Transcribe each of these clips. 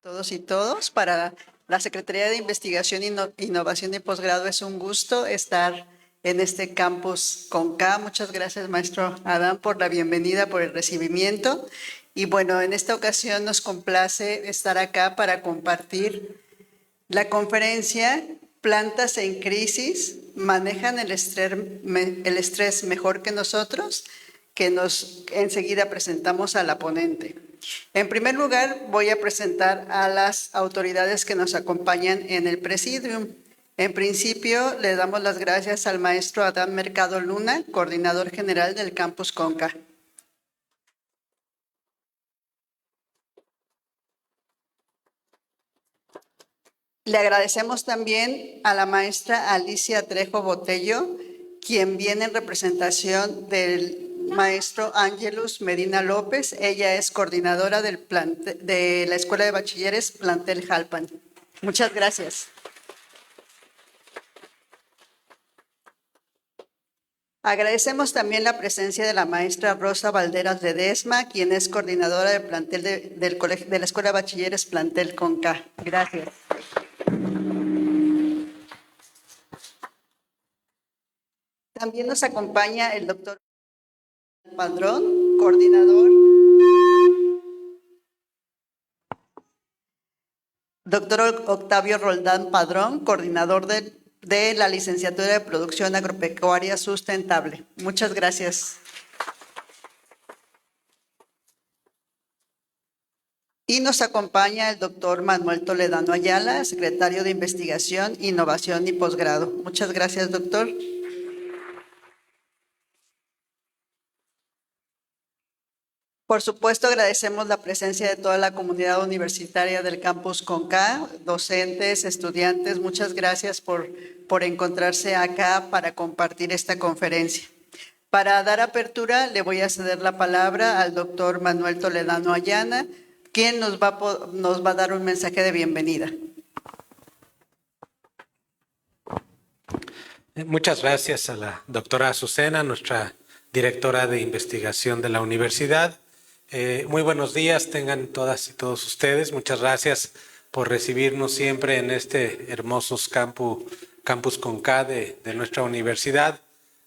Todos y todos. Para la Secretaría de Investigación, Innovación y Posgrado es un gusto estar en este campus Conca. Muchas gracias, maestro Adán, por la bienvenida, por el recibimiento. Y bueno, en esta ocasión nos complace estar acá para compartir la conferencia Plantas en Crisis, manejan el estrés mejor que nosotros, que nos enseguida presentamos a la ponente. En primer lugar, voy a presentar a las autoridades que nos acompañan en el Presidium. En principio, le damos las gracias al maestro Adán Mercado Luna, coordinador general del Campus Conca. Le agradecemos también a la maestra Alicia Trejo Botello, quien viene en representación del maestro Ángelus Medina López. Ella es coordinadora de la Escuela de Bachilleres Plantel Jalpan. Muchas gracias. Agradecemos también la presencia de la maestra Rosa Valderas Ledesma, quien es coordinadora del plantel de la Escuela de Bachilleres Plantel Conca. Gracias. También nos acompaña el doctor Padrón, coordinador. Doctor Octavio Roldán Padrón, coordinador de la Licenciatura de Producción Agropecuaria Sustentable. Muchas gracias. Y nos acompaña el doctor Manuel Toledano Ayala, secretario de Investigación, Innovación y Posgrado. Muchas gracias, doctor. Por supuesto, agradecemos la presencia de toda la comunidad universitaria del Campus Conca, docentes, estudiantes. Muchas gracias por encontrarse acá para compartir esta conferencia. Para dar apertura, le voy a ceder la palabra al doctor Manuel Toledano Ayala, quien nos va a dar un mensaje de bienvenida. Muchas gracias a la doctora Azucena, nuestra directora de investigación de la universidad. Muy buenos días tengan todas y todos ustedes. Muchas gracias por recibirnos siempre en este hermosos campus Conca de nuestra universidad.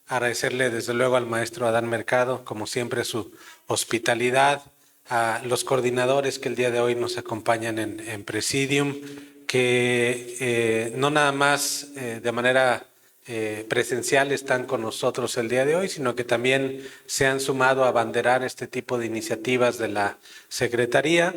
Agradecerle desde luego al maestro Adán Mercado, como siempre, su hospitalidad, a los coordinadores que el día de hoy nos acompañan en Presidium, que no nada más de manera presencial están con nosotros el día de hoy, sino que también se han sumado a abanderar este tipo de iniciativas de la Secretaría.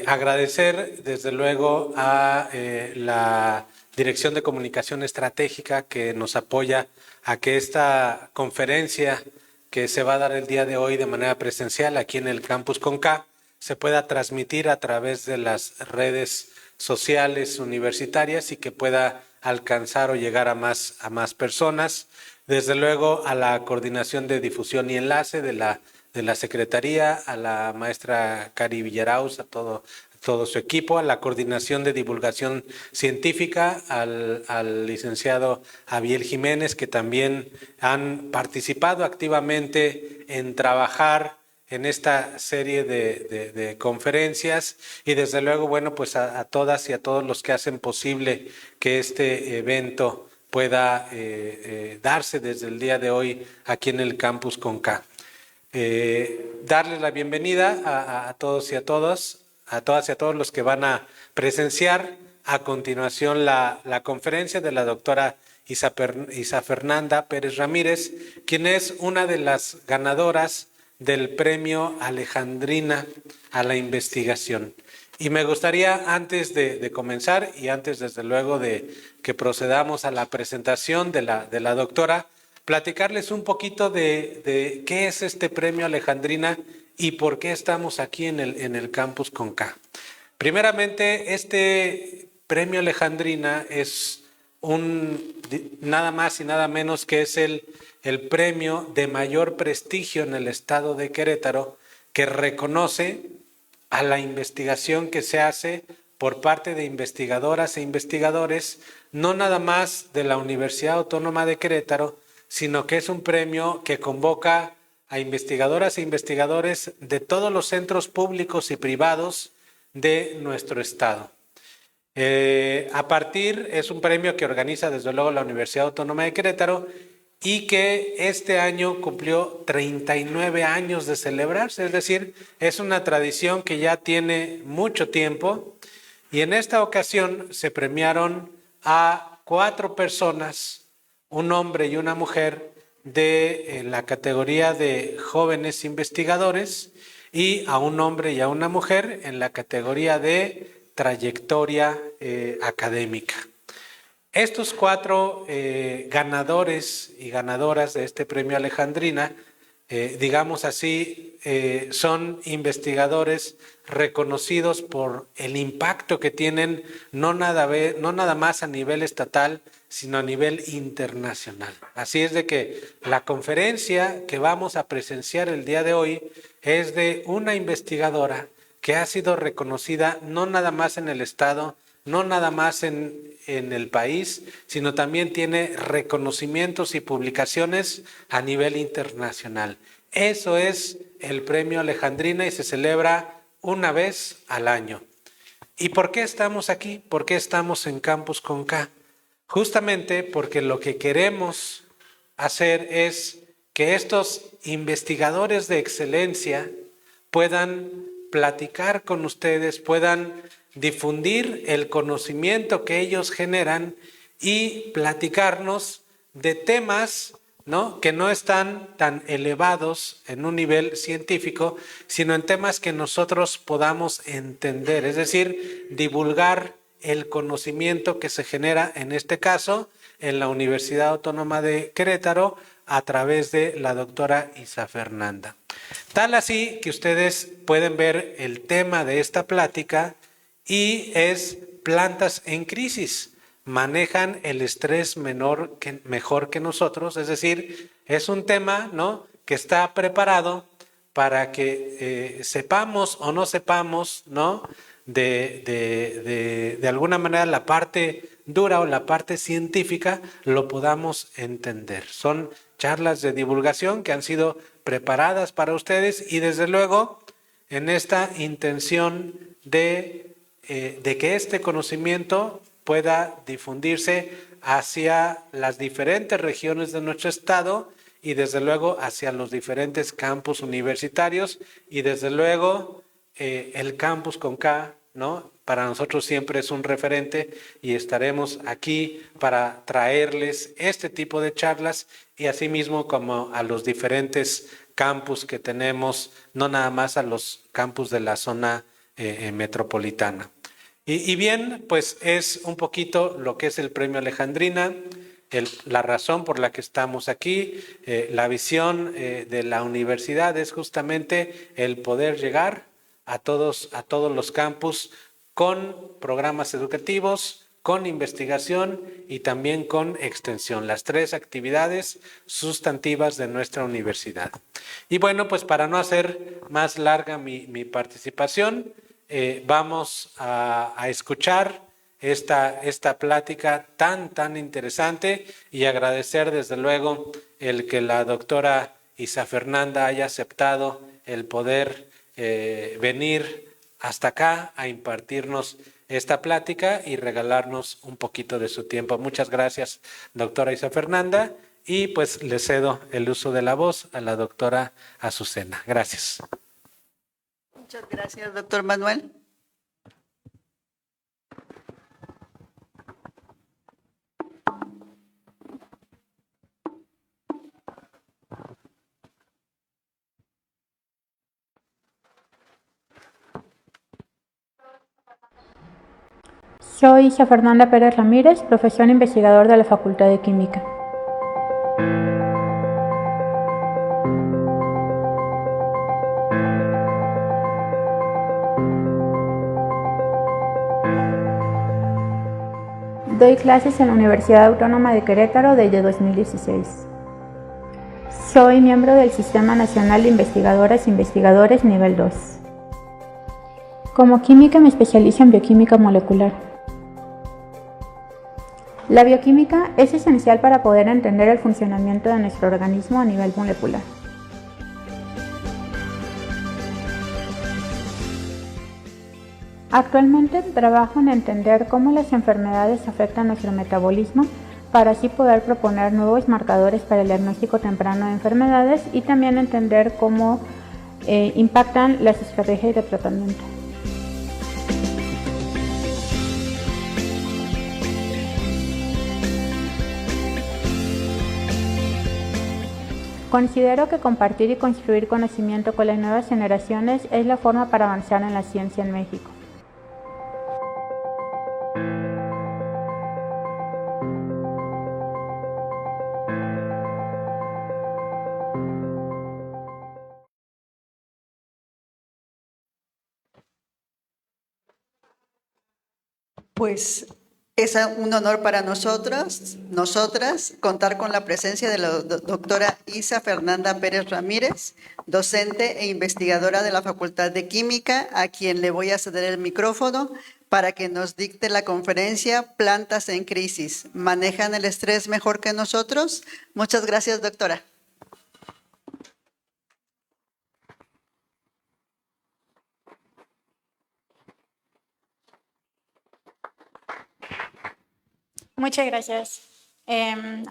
Agradecer desde luego a la Dirección de Comunicación Estratégica que nos apoya a que esta conferencia que se va a dar el día de hoy de manera presencial aquí en el Campus Conca se pueda transmitir a través de las redes sociales universitarias y que pueda alcanzar o llegar a más personas. Desde luego a la Coordinación de Difusión y Enlace de la Secretaría, a la maestra Cari Villarauz, a todo su equipo, a la Coordinación de Divulgación Científica, al licenciado Abiel Jiménez, que también han participado activamente en trabajar en esta serie de conferencias y desde luego, bueno, pues a todas y a todos los que hacen posible que este evento pueda darse desde el día de hoy aquí en el Campus Conca. Darles la bienvenida a todos y a todas y a todos los que van a presenciar a continuación la conferencia de la doctora Isa Fernanda Pérez Ramírez, quien es una de las ganadoras del premio Alejandrina a la investigación. Y me gustaría, antes de comenzar y antes desde luego de que procedamos a la presentación de la doctora, platicarles un poquito de qué es este premio Alejandrina y por qué estamos aquí en el Campus Conca. Primeramente, este premio Alejandrina es nada más y nada menos que es el premio de mayor prestigio en el estado de Querétaro, que reconoce a la investigación que se hace por parte de investigadoras e investigadores, no nada más de la Universidad Autónoma de Querétaro, sino que es un premio que convoca a investigadoras e investigadores de todos los centros públicos y privados de nuestro estado. Es un premio que organiza desde luego la Universidad Autónoma de Querétaro y que este año cumplió 39 años de celebrarse, es decir, es una tradición que ya tiene mucho tiempo, y en esta ocasión se premiaron a 4 personas, un hombre y una mujer, de la categoría de jóvenes investigadores, y a un hombre y a una mujer en la categoría de trayectoria académica. Estos 4 ganadores y ganadoras de este premio Alejandrina, digamos así, son investigadores reconocidos por el impacto que tienen, no nada más a nivel estatal, sino a nivel internacional. Así es de que la conferencia que vamos a presenciar el día de hoy es de una investigadora que ha sido reconocida no nada más en el estado, no nada más en el país, sino también tiene reconocimientos y publicaciones a nivel internacional. Eso es el Premio Alejandrina y se celebra una vez al año. ¿Y por qué estamos aquí? ¿Por qué estamos en Campus con K? Justamente porque lo que queremos hacer es que estos investigadores de excelencia puedan platicar con ustedes, puedan difundir el conocimiento que ellos generan y platicarnos de temas, ¿no?, que no están tan elevados en un nivel científico, sino en temas que nosotros podamos entender, es decir, divulgar el conocimiento que se genera, en este caso, en la Universidad Autónoma de Querétaro, a través de la doctora Isa Fernanda. Tal así que ustedes pueden ver el tema de esta plática y es plantas en crisis. Manejan el estrés mejor que nosotros, es decir, es un tema, ¿no?, que está preparado para que sepamos o no sepamos, ¿no?, de alguna manera la parte dura o la parte científica lo podamos entender. Son charlas de divulgación que han sido preparadas para ustedes y desde luego en esta intención de que este conocimiento pueda difundirse hacia las diferentes regiones de nuestro estado y desde luego hacia los diferentes campus universitarios y desde luego el Campus con K, ¿no?, para nosotros siempre es un referente y estaremos aquí para traerles este tipo de charlas y asimismo como a los diferentes campus que tenemos, no nada más a los campus de la zona metropolitana. Y bien, pues es un poquito lo que es el Premio Alejandrina, la razón por la que estamos aquí, la visión de la universidad es justamente el poder llegar a todos los campus con programas educativos, con investigación y también con extensión, las 3 actividades sustantivas de nuestra universidad. Y bueno, pues para no hacer más larga mi participación, vamos a escuchar esta plática tan interesante y agradecer desde luego el que la doctora Isa Fernanda haya aceptado el poder venir hasta acá a impartirnos esta plática y regalarnos un poquito de su tiempo. Muchas gracias, doctora Isa Fernanda, y pues le cedo el uso de la voz a la doctora Azucena. Gracias. Muchas gracias, doctor Manuel. Soy Isa Fernanda Pérez Ramírez, profesor investigador de la Facultad de Química. Doy clases en la Universidad Autónoma de Querétaro desde 2016. Soy miembro del Sistema Nacional de Investigadoras e Investigadores Nivel 2. Como química me especializo en bioquímica molecular. La bioquímica es esencial para poder entender el funcionamiento de nuestro organismo a nivel molecular. Actualmente trabajo en entender cómo las enfermedades afectan nuestro metabolismo para así poder proponer nuevos marcadores para el diagnóstico temprano de enfermedades y también entender cómo impactan las estrategias de tratamiento. Considero que compartir y construir conocimiento con las nuevas generaciones es la forma para avanzar en la ciencia en México. Pues es un honor para nosotras, contar con la presencia de la doctora Isa Fernanda Pérez Ramírez, docente e investigadora de la Facultad de Química, a quien le voy a ceder el micrófono para que nos dicte la conferencia Plantas en Crisis. ¿Manejan el estrés mejor que nosotros? Muchas gracias, doctora. Muchas gracias.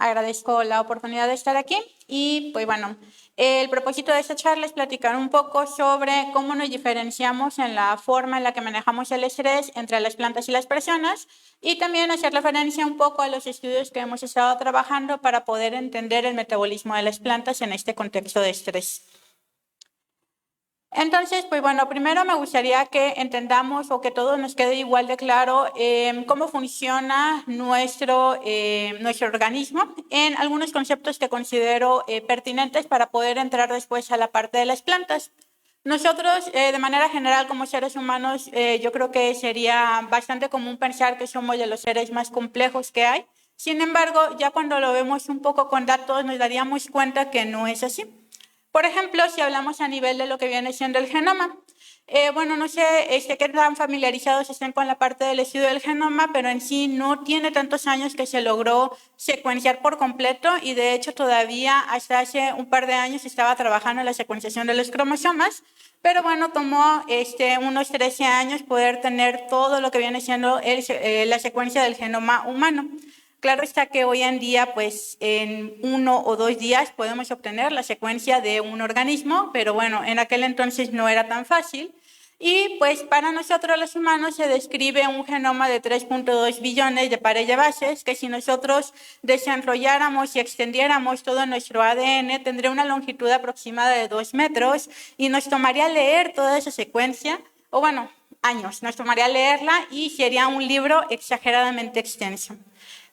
Agradezco la oportunidad de estar aquí y pues bueno, el propósito de esta charla es platicar un poco sobre cómo nos diferenciamos en la forma en la que manejamos el estrés entre las plantas y las personas y también hacer referencia un poco a los estudios que hemos estado trabajando para poder entender el metabolismo de las plantas en este contexto de estrés. Entonces, pues bueno, primero me gustaría que entendamos o que todo nos quede igual de claro cómo funciona nuestro organismo en algunos conceptos que considero pertinentes para poder entrar después a la parte de las plantas. Nosotros, de manera general, como seres humanos, yo creo que sería bastante común pensar que somos de los seres más complejos que hay. Sin embargo, ya cuando lo vemos un poco con datos, nos daríamos cuenta que no es así. Por ejemplo, si hablamos a nivel de lo que viene siendo el genoma, bueno, no sé qué tan familiarizados estén con la parte del estudio del genoma, pero en sí no tiene tantos años que se logró secuenciar por completo y de hecho todavía hasta hace un par de años estaba trabajando en la secuenciación de los cromosomas, pero bueno, tomó unos 13 años poder tener todo lo que viene siendo la secuencia del genoma humano. Claro está que hoy en día, pues en 1 o 2 días podemos obtener la secuencia de un organismo, pero bueno, en aquel entonces no era tan fácil. Y pues para nosotros los humanos se describe un genoma de 3.2 billones de pares de bases, que si nosotros desenrolláramos y extendiéramos todo nuestro ADN, tendría una longitud aproximada de 2 metros y nos tomaría leer toda esa secuencia, o bueno, años, nos tomaría leerla y sería un libro exageradamente extenso.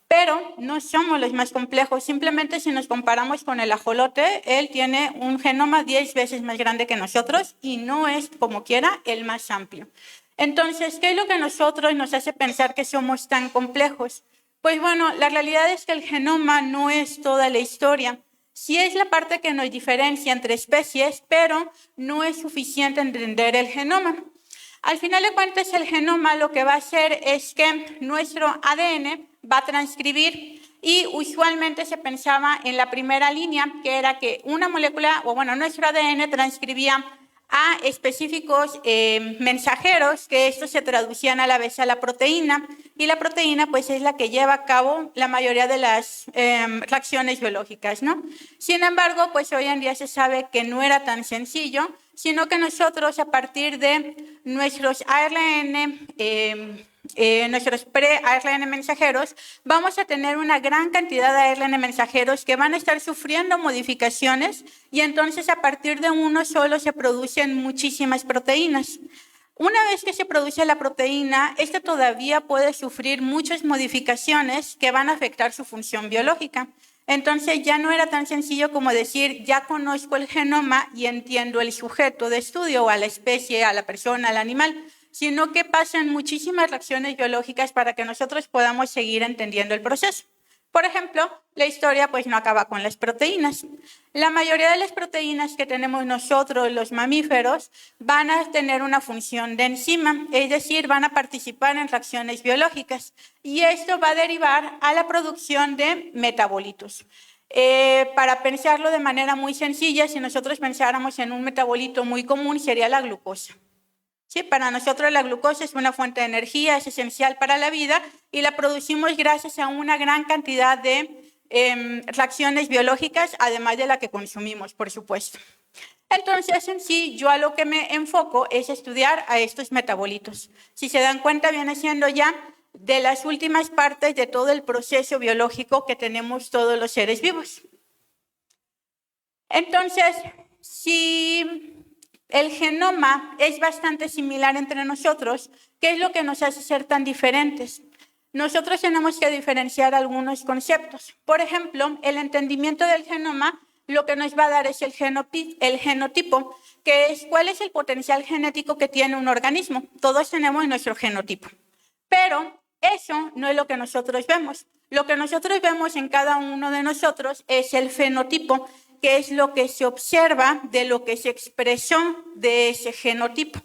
Pero no somos los más complejos, simplemente si nos comparamos con el ajolote, él tiene un genoma 10 veces más grande que nosotros y no es, como quiera, el más amplio. Entonces, ¿qué es lo que a nosotros nos hace pensar que somos tan complejos? Pues bueno, la realidad es que el genoma no es toda la historia. Sí es la parte que nos diferencia entre especies, pero no es suficiente entender el genoma. Al final de cuentas, el genoma lo que va a hacer es que nuestro ADN va a transcribir y usualmente se pensaba en la primera línea, que era que una molécula, o bueno, nuestro ADN transcribía a específicos mensajeros, que estos se traducían a la vez a la proteína, y la proteína pues es la que lleva a cabo la mayoría de las reacciones biológicas, ¿no? Sin embargo, pues hoy en día se sabe que no era tan sencillo, sino que nosotros a partir de nuestros ARN, nuestros pre-ARN mensajeros, vamos a tener una gran cantidad de ARN mensajeros que van a estar sufriendo modificaciones y entonces a partir de uno solo se producen muchísimas proteínas. Una vez que se produce la proteína, esta todavía puede sufrir muchas modificaciones que van a afectar su función biológica. Entonces ya no era tan sencillo como decir, ya conozco el genoma y entiendo el sujeto de estudio, o a la especie, a la persona, al animal, sino que pasan muchísimas reacciones biológicas para que nosotros podamos seguir entendiendo el proceso. Por ejemplo, la historia pues no acaba con las proteínas. La mayoría de las proteínas que tenemos nosotros, los mamíferos, van a tener una función de enzima, es decir, van a participar en reacciones biológicas y esto va a derivar a la producción de metabolitos. Para pensarlo de manera muy sencilla, si nosotros pensáramos en un metabolito muy común, sería la glucosa. Sí, para nosotros la glucosa es una fuente de energía, es esencial para la vida y la producimos gracias a una gran cantidad de reacciones biológicas, además de la que consumimos, por supuesto. Entonces, en sí, yo a lo que me enfoco es estudiar a estos metabolitos. Si se dan cuenta, viene siendo ya de las últimas partes de todo el proceso biológico que tenemos todos los seres vivos. Entonces, si el genoma es bastante similar entre nosotros, ¿qué es lo que nos hace ser tan diferentes? Nosotros tenemos que diferenciar algunos conceptos. Por ejemplo, el entendimiento del genoma lo que nos va a dar es el genotipo, que es cuál es el potencial genético que tiene un organismo. Todos tenemos nuestro genotipo, pero eso no es lo que nosotros vemos. Lo que nosotros vemos en cada uno de nosotros es el fenotipo, que es lo que se observa de lo que se expresó de ese genotipo.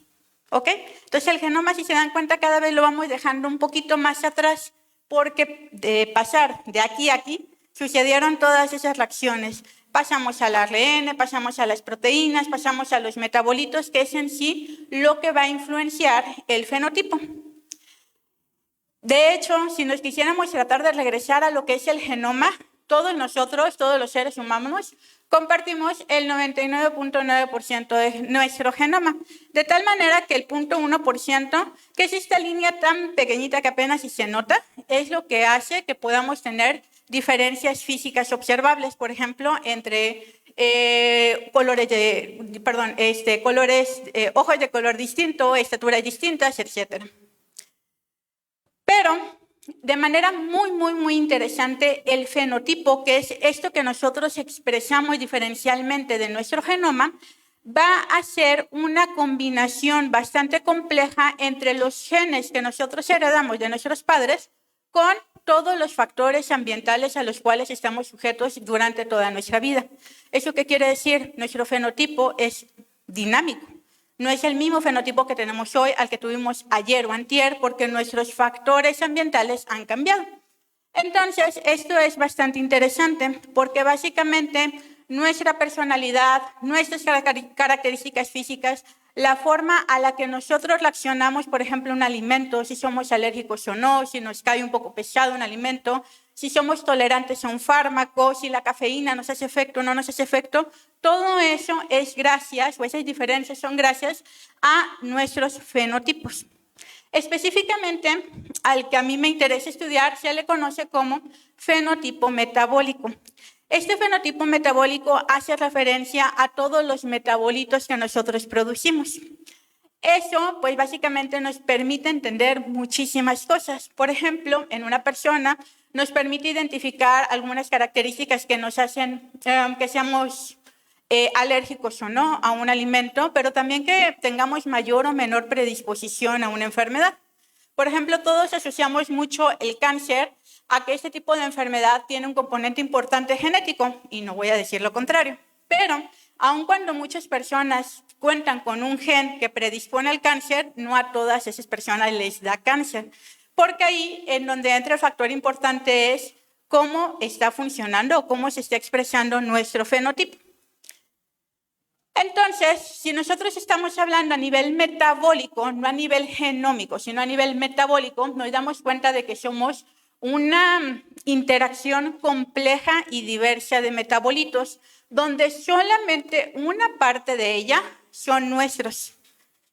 ¿Ok? Entonces el genoma, si se dan cuenta, cada vez lo vamos dejando un poquito más atrás, porque de pasar de aquí a aquí sucedieron todas esas reacciones. Pasamos al ARN, pasamos a las proteínas, pasamos a los metabolitos, que es en sí lo que va a influenciar el fenotipo. De hecho, si nos quisiéramos tratar de regresar a lo que es el genoma, todos nosotros, todos los seres humanos, compartimos el 99.9% de nuestro genoma, de tal manera que el 0.1%, que es esta línea tan pequeñita que apenas si se nota, es lo que hace que podamos tener diferencias físicas observables, por ejemplo, entre ojos de color distinto, estaturas distintas, etc. Pero de manera muy interesante, el fenotipo, que es esto que nosotros expresamos diferencialmente de nuestro genoma, va a ser una combinación bastante compleja entre los genes que nosotros heredamos de nuestros padres con todos los factores ambientales a los cuales estamos sujetos durante toda nuestra vida. ¿Eso qué quiere decir? Nuestro fenotipo es dinámico. No es el mismo fenotipo que tenemos hoy al que tuvimos ayer o antier, porque nuestros factores ambientales han cambiado. Entonces, esto es bastante interesante porque básicamente nuestra personalidad, nuestras características físicas, la forma a la que nosotros reaccionamos, por ejemplo, a un alimento, si somos alérgicos o no, si nos cae un poco pesado un alimento, si somos tolerantes a un fármaco, si la cafeína nos hace efecto o no nos hace efecto, todo eso es gracias, o esas diferencias son gracias a nuestros fenotipos. Específicamente, al que a mí me interesa estudiar, se le conoce como fenotipo metabólico. Este fenotipo metabólico hace referencia a todos los metabolitos que nosotros producimos. Eso, pues básicamente nos permite entender muchísimas cosas. Por ejemplo, en una persona nos permite identificar algunas características que nos hacen que seamos alérgicos o no a un alimento, pero también que tengamos mayor o menor predisposición a una enfermedad. Por ejemplo, todos asociamos mucho el cáncer a que este tipo de enfermedad tiene un componente importante genético, y no voy a decir lo contrario. Pero, aun cuando muchas personas cuentan con un gen que predispone al cáncer, no a todas esas personas les da cáncer. Porque ahí, en donde entra el factor importante es cómo está funcionando o cómo se está expresando nuestro fenotipo. Entonces, si nosotros estamos hablando a nivel metabólico, no a nivel genómico, sino a nivel metabólico, nos damos cuenta de que somos una interacción compleja y diversa de metabolitos, donde solamente una parte de ella son nuestros.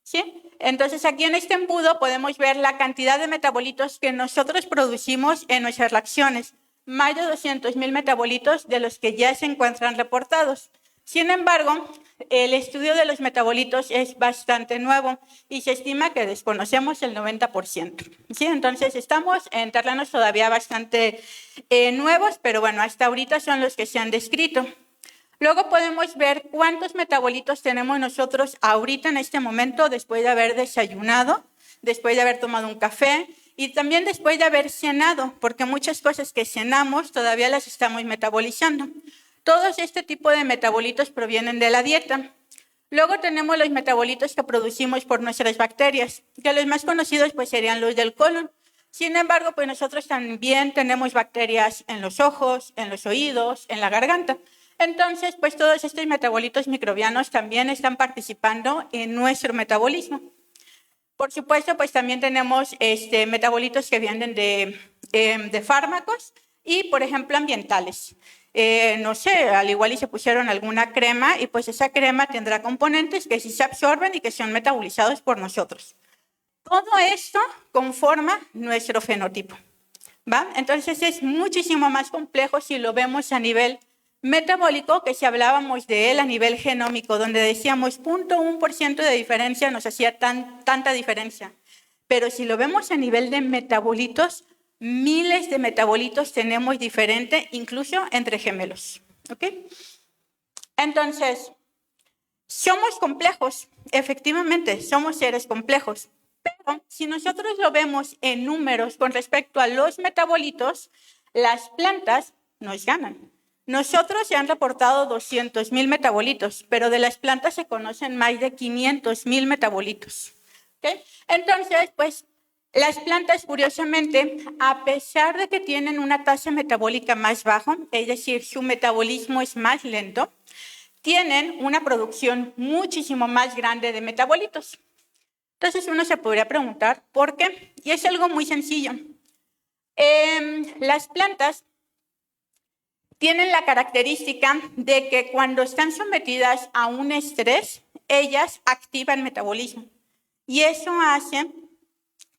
¿Sí? Entonces, aquí en este embudo podemos ver la cantidad de metabolitos que nosotros producimos en nuestras reacciones. Más de 200,000 metabolitos de los que ya se encuentran reportados. Sin embargo, el estudio de los metabolitos es bastante nuevo y se estima que desconocemos el 90%. ¿Sí? Entonces, estamos en terrenos todavía bastante nuevos, pero bueno, hasta ahorita son los que se han descrito. Luego podemos ver cuántos metabolitos tenemos nosotros ahorita en este momento después de haber desayunado, después de haber tomado un café y también después de haber cenado, porque muchas cosas que cenamos todavía las estamos metabolizando. Todos este tipo de metabolitos provienen de la dieta. Luego tenemos los metabolitos que producimos por nuestras bacterias, que los más conocidos pues serían los del colon. Sin embargo, pues nosotros también tenemos bacterias en los ojos, en los oídos, en la garganta. Entonces, pues todos estos metabolitos microbianos también están participando en nuestro metabolismo. Por supuesto, pues también tenemos metabolitos que vienen de fármacos y, por ejemplo, ambientales. No sé, al igual y se pusieron alguna crema y pues esa crema tendrá componentes que sí se absorben y que son metabolizados por nosotros. Todo esto conforma nuestro fenotipo, ¿va? Entonces es muchísimo más complejo si lo vemos a nivel metabólico, que si hablábamos de él a nivel genómico, donde decíamos 0.1% de diferencia nos hacía tanta diferencia. Pero si lo vemos a nivel de metabolitos, miles de metabolitos tenemos diferente, incluso entre gemelos. ¿Ok? Entonces, somos complejos, efectivamente, somos seres complejos. Pero si nosotros lo vemos en números con respecto a los metabolitos, las plantas nos ganan. Nosotros se han reportado 200,000 metabolitos, pero de las plantas se conocen más de 500,000 metabolitos. ¿Okay? Entonces, pues, las plantas, curiosamente, a pesar de que tienen una tasa metabólica más baja, es decir, su metabolismo es más lento, tienen una producción muchísimo más grande de metabolitos. Entonces, uno se podría preguntar por qué, y es algo muy sencillo. Las plantas tienen la característica de que cuando están sometidas a un estrés, ellas activan metabolismo. Y eso hace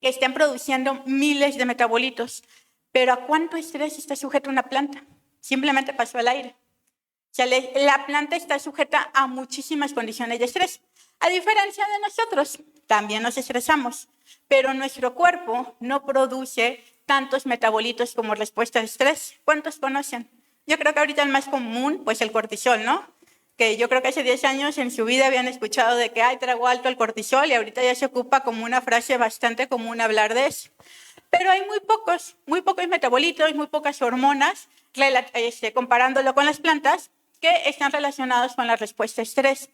que estén produciendo miles de metabolitos. Pero ¿a cuánto estrés está sujeta una planta? Simplemente pasó al aire. O sea, la planta está sujeta a muchísimas condiciones de estrés. A diferencia de nosotros, también nos estresamos, pero nuestro cuerpo no produce tantos metabolitos como respuesta al estrés. ¿Cuántos conocen? Yo creo que ahorita el más común, pues el cortisol, ¿no? Que yo creo que hace 10 años en su vida habían escuchado de que, traigo alto el cortisol, y ahorita ya se ocupa como una frase bastante común hablar de eso. Pero hay muy pocos metabolitos, muy pocas hormonas, comparándolo con las plantas, que están relacionados con la respuesta a estrés.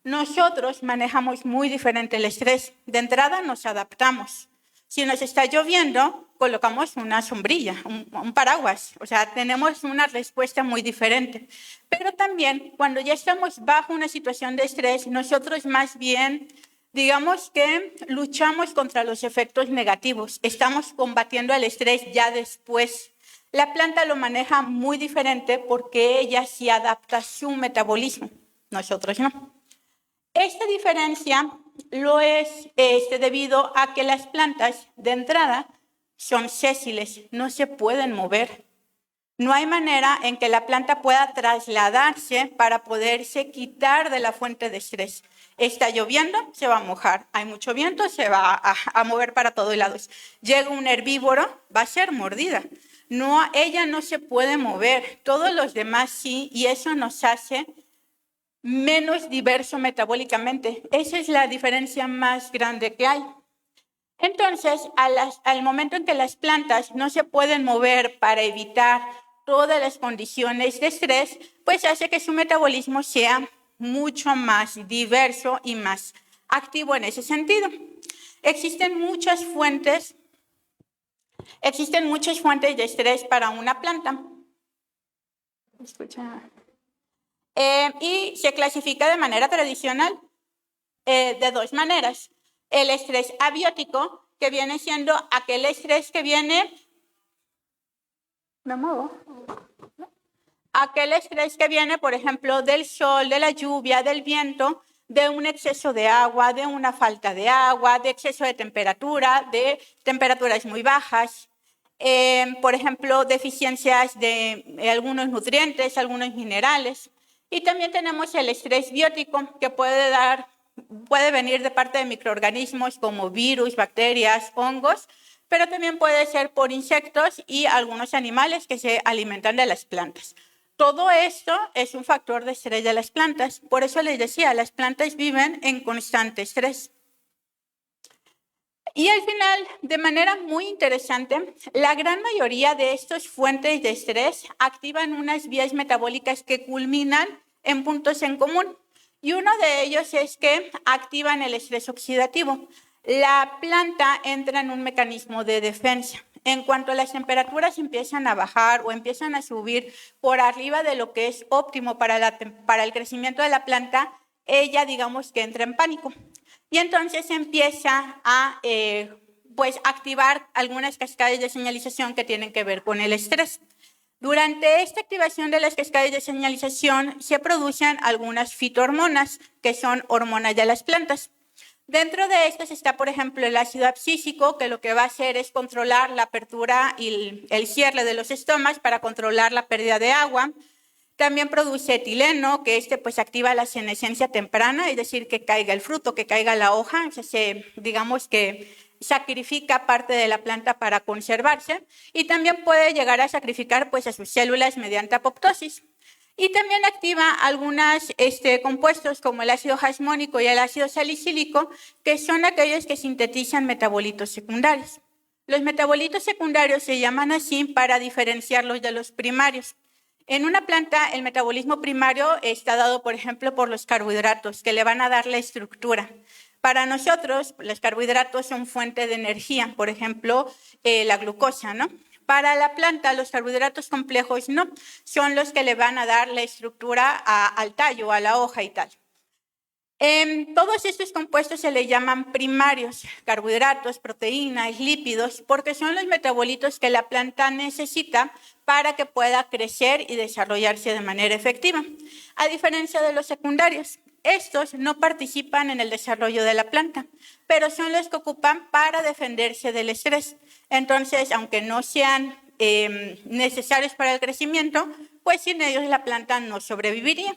Nosotros manejamos muy diferente el estrés. De entrada nos adaptamos. Si nos está lloviendo, colocamos una sombrilla, un paraguas. O sea, tenemos una respuesta muy diferente. Pero también, cuando ya estamos bajo una situación de estrés, nosotros más bien, digamos que luchamos contra los efectos negativos. Estamos combatiendo el estrés ya después. La planta lo maneja muy diferente porque ella sí adapta su metabolismo. Nosotros no. Esta diferencia lo es debido a que las plantas de entrada son sésiles, no se pueden mover. No hay manera en que la planta pueda trasladarse para poderse quitar de la fuente de estrés. Está lloviendo, se va a mojar. Hay mucho viento, se va a mover para todos lados. Llega un herbívoro, va a ser mordida. No, ella no se puede mover, todos los demás sí, y eso nos hace menos diverso metabólicamente. Esa es la diferencia más grande que hay. Entonces, al momento en que las plantas no se pueden mover para evitar todas las condiciones de estrés, pues hace que su metabolismo sea mucho más diverso y más activo en ese sentido. Existen muchas fuentes de estrés para una planta. Escucha. Y se clasifica de manera tradicional de dos maneras. El estrés abiótico, que viene siendo aquel estrés que viene... ¿Me muevo? Aquel estrés que viene, por ejemplo, del sol, de la lluvia, del viento, de un exceso de agua, de una falta de agua, de exceso de temperatura, de temperaturas muy bajas. Por ejemplo, deficiencias de algunos nutrientes, algunos minerales. Y también tenemos el estrés biótico, que puede venir de parte de microorganismos como virus, bacterias, hongos, pero también puede ser por insectos y algunos animales que se alimentan de las plantas. Todo esto es un factor de estrés de las plantas. Por eso les decía, las plantas viven en constante estrés. Y al final, de manera muy interesante, la gran mayoría de estas fuentes de estrés activan unas vías metabólicas que culminan en puntos en común. Y uno de ellos es que activan el estrés oxidativo. La planta entra en un mecanismo de defensa. En cuanto las temperaturas empiezan a bajar o empiezan a subir por arriba de lo que es óptimo para el crecimiento de la planta, ella, digamos que entra en pánico. y entonces empieza a pues activar algunas cascadas de señalización que tienen que ver con el estrés. Durante esta activación de las cascadas de señalización se producen algunas fitohormonas, que son hormonas de las plantas. Dentro de estas está, por ejemplo, el ácido abscísico, que lo que va a hacer es controlar la apertura y el cierre de los estomas para controlar la pérdida de agua. También produce etileno, que pues activa la senescencia temprana, es decir, que caiga el fruto, que caiga la hoja, o sea, digamos que sacrifica parte de la planta para conservarse, y también puede llegar a sacrificar pues a sus células mediante apoptosis. Y también activa algunos compuestos como el ácido jasmónico y el ácido salicílico, que son aquellos que sintetizan metabolitos secundarios. Los metabolitos secundarios se llaman así para diferenciarlos de los primarios. En una planta, el metabolismo primario está dado, por ejemplo, por los carbohidratos, que le van a dar la estructura. Para nosotros, los carbohidratos son fuente de energía, por ejemplo, la glucosa, ¿no? Para la planta, los carbohidratos complejos no, son los que le van a dar la estructura al tallo, a la hoja y tal. Todos estos compuestos se le llaman primarios, carbohidratos, proteínas, lípidos, porque son los metabolitos que la planta necesita para que pueda crecer y desarrollarse de manera efectiva. A diferencia de los secundarios, estos no participan en el desarrollo de la planta, pero son los que ocupan para defenderse del estrés. Entonces, aunque no sean necesarios para el crecimiento, pues sin ellos la planta no sobreviviría.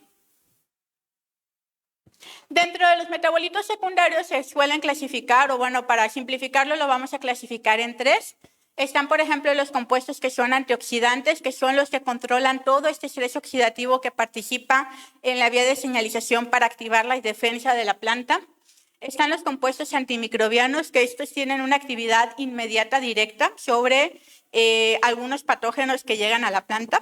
Dentro de los metabolitos secundarios se suelen clasificar, o bueno, para simplificarlo lo vamos a clasificar en 3. Están, por ejemplo, los compuestos que son antioxidantes, que son los que controlan todo este estrés oxidativo que participa en la vía de señalización para activar la defensa de la planta. Están los compuestos antimicrobianos, que estos tienen una actividad inmediata directa sobre algunos patógenos que llegan a la planta.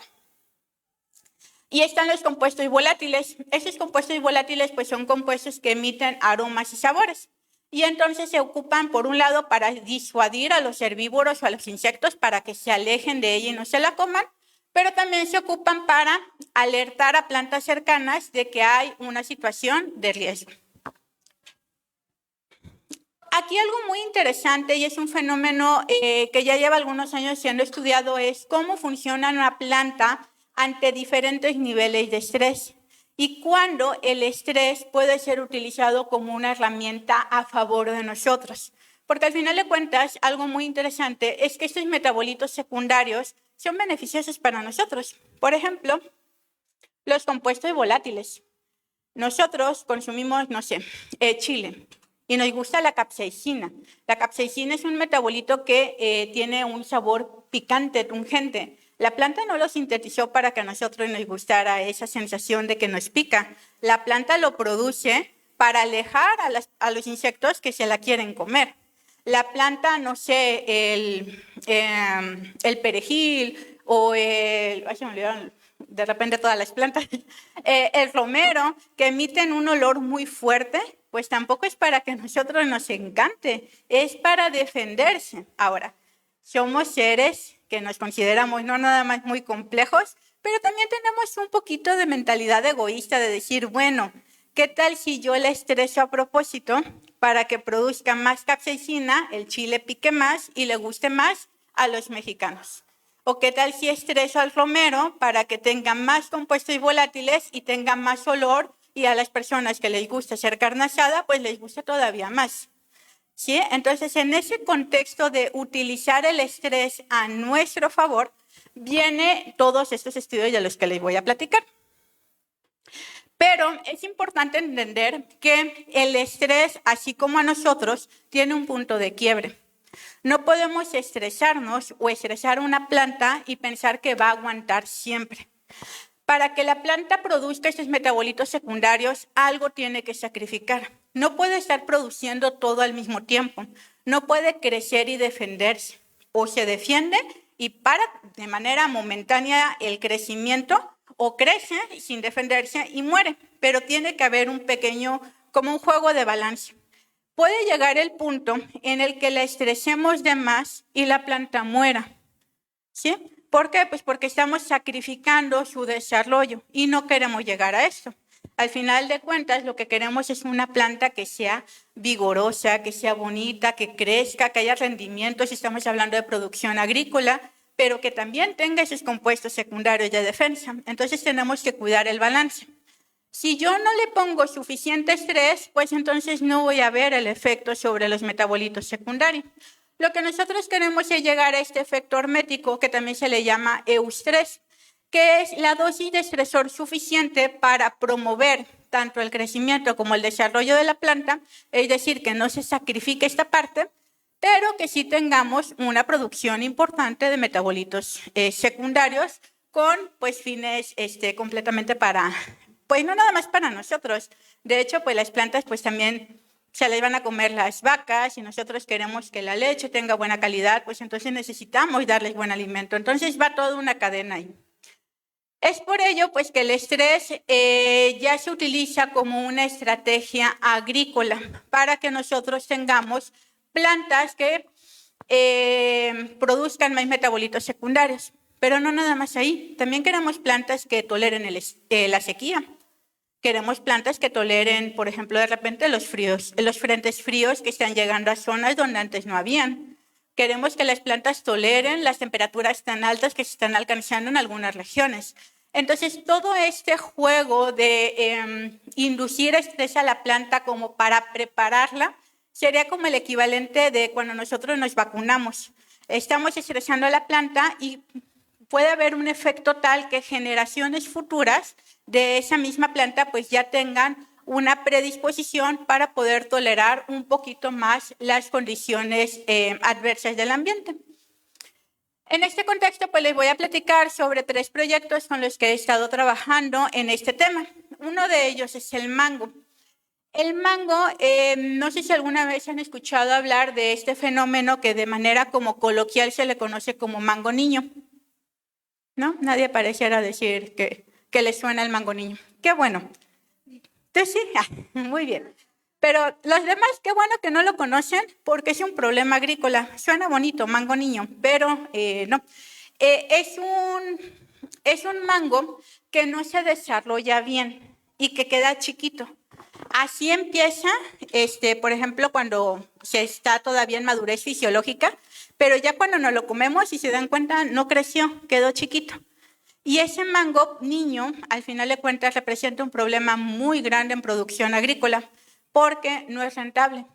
Y están los compuestos volátiles. Esos compuestos volátiles pues, son compuestos que emiten aromas y sabores. Y entonces se ocupan, por un lado, para disuadir a los herbívoros o a los insectos para que se alejen de ella y no se la coman, pero también se ocupan para alertar a plantas cercanas de que hay una situación de riesgo. Aquí algo muy interesante, y es un fenómeno que ya lleva algunos años siendo estudiado, es cómo funciona una planta ante diferentes niveles de estrés y cuándo el estrés puede ser utilizado como una herramienta a favor de nosotros. Porque al final de cuentas, algo muy interesante es que estos metabolitos secundarios son beneficiosos para nosotros. Por ejemplo, los compuestos volátiles. Nosotros consumimos, no sé, chile y nos gusta la capsaicina. La capsaicina es un metabolito que tiene un sabor picante, pungente. La planta no lo sintetizó para que a nosotros nos gustara esa sensación de que nos pica. La planta lo produce para alejar a los insectos que se la quieren comer. La planta, no sé, el perejil o ay, se me olvidaron de repente todas las plantas, el romero, que emiten un olor muy fuerte, pues tampoco es para que a nosotros nos encante, es para defenderse. Ahora, somos seres que nos consideramos no nada más muy complejos, pero también tenemos un poquito de mentalidad egoísta de decir, bueno, ¿qué tal si yo le estreso a propósito para que produzca más capsaicina, el chile pique más y le guste más a los mexicanos? ¿O qué tal si estreso al romero para que tenga más compuestos volátiles y tenga más olor y a las personas que les gusta ser carne asada, pues les gusta todavía más? ¿Sí? Entonces, en ese contexto de utilizar el estrés a nuestro favor, vienen todos estos estudios de los que les voy a platicar. Pero es importante entender que el estrés, así como a nosotros, tiene un punto de quiebre. No podemos estresarnos o estresar una planta y pensar que va a aguantar siempre. Para que la planta produzca estos metabolitos secundarios, algo tiene que sacrificar. No puede estar produciendo todo al mismo tiempo. No puede crecer y defenderse. O se defiende y para de manera momentánea el crecimiento, o crece sin defenderse y muere. Pero tiene que haber un pequeño, como un juego de balance. Puede llegar el punto en el que la estresemos de más y la planta muera. ¿Sí? ¿Por qué? Pues porque estamos sacrificando su desarrollo y no queremos llegar a esto. Al final de cuentas, lo que queremos es una planta que sea vigorosa, que sea bonita, que crezca, que haya rendimiento, si estamos hablando de producción agrícola, pero que también tenga esos compuestos secundarios de defensa. Entonces tenemos que cuidar el balance. Si yo no le pongo suficiente estrés, pues entonces no voy a ver el efecto sobre los metabolitos secundarios. Lo que nosotros queremos es llegar a este efecto hormético, que también se le llama eustrés, que es la dosis de estresor suficiente para promover tanto el crecimiento como el desarrollo de la planta, es decir, que no se sacrifique esta parte, pero que sí tengamos una producción importante de metabolitos secundarios con pues fines completamente para, pues no nada más para nosotros. De hecho, pues las plantas pues también se les van a comer las vacas y nosotros queremos que la leche tenga buena calidad, pues entonces necesitamos darles buen alimento. Entonces va toda una cadena ahí. Es por ello pues, que el estrés ya se utiliza como una estrategia agrícola para que nosotros tengamos plantas que produzcan más metabolitos secundarios. Pero no nada más ahí. También queremos plantas que toleren la sequía. Queremos plantas que toleren, por ejemplo, de repente los frentes fríos que están llegando a zonas donde antes no habían. Queremos que las plantas toleren las temperaturas tan altas que se están alcanzando en algunas regiones. Entonces, todo este juego de inducir estrés a la planta como para prepararla sería como el equivalente de cuando nosotros nos vacunamos. Estamos estresando a la planta y puede haber un efecto tal que generaciones futuras de esa misma planta pues ya tengan una predisposición para poder tolerar un poquito más las condiciones adversas del ambiente. En este contexto, pues les voy a platicar sobre 3 proyectos con los que he estado trabajando en este tema. Uno de ellos es el mango. El mango, no sé si alguna vez han escuchado hablar de este fenómeno que de manera como coloquial se le conoce como mango niño. ¿No? Nadie pareciera decir que le suena el mango niño. Qué bueno. Entonces sí, muy bien. Pero los demás, qué bueno que no lo conocen porque es un problema agrícola. Suena bonito, mango niño, pero no. Es un mango que no se desarrolla bien y que queda chiquito. Así empieza, por ejemplo, cuando se está todavía en madurez fisiológica, pero ya cuando nos lo comemos, si se dan cuenta, no creció, quedó chiquito. Y ese mango niño, al final de cuentas, representa un problema muy grande en producción agrícola, porque no es rentable.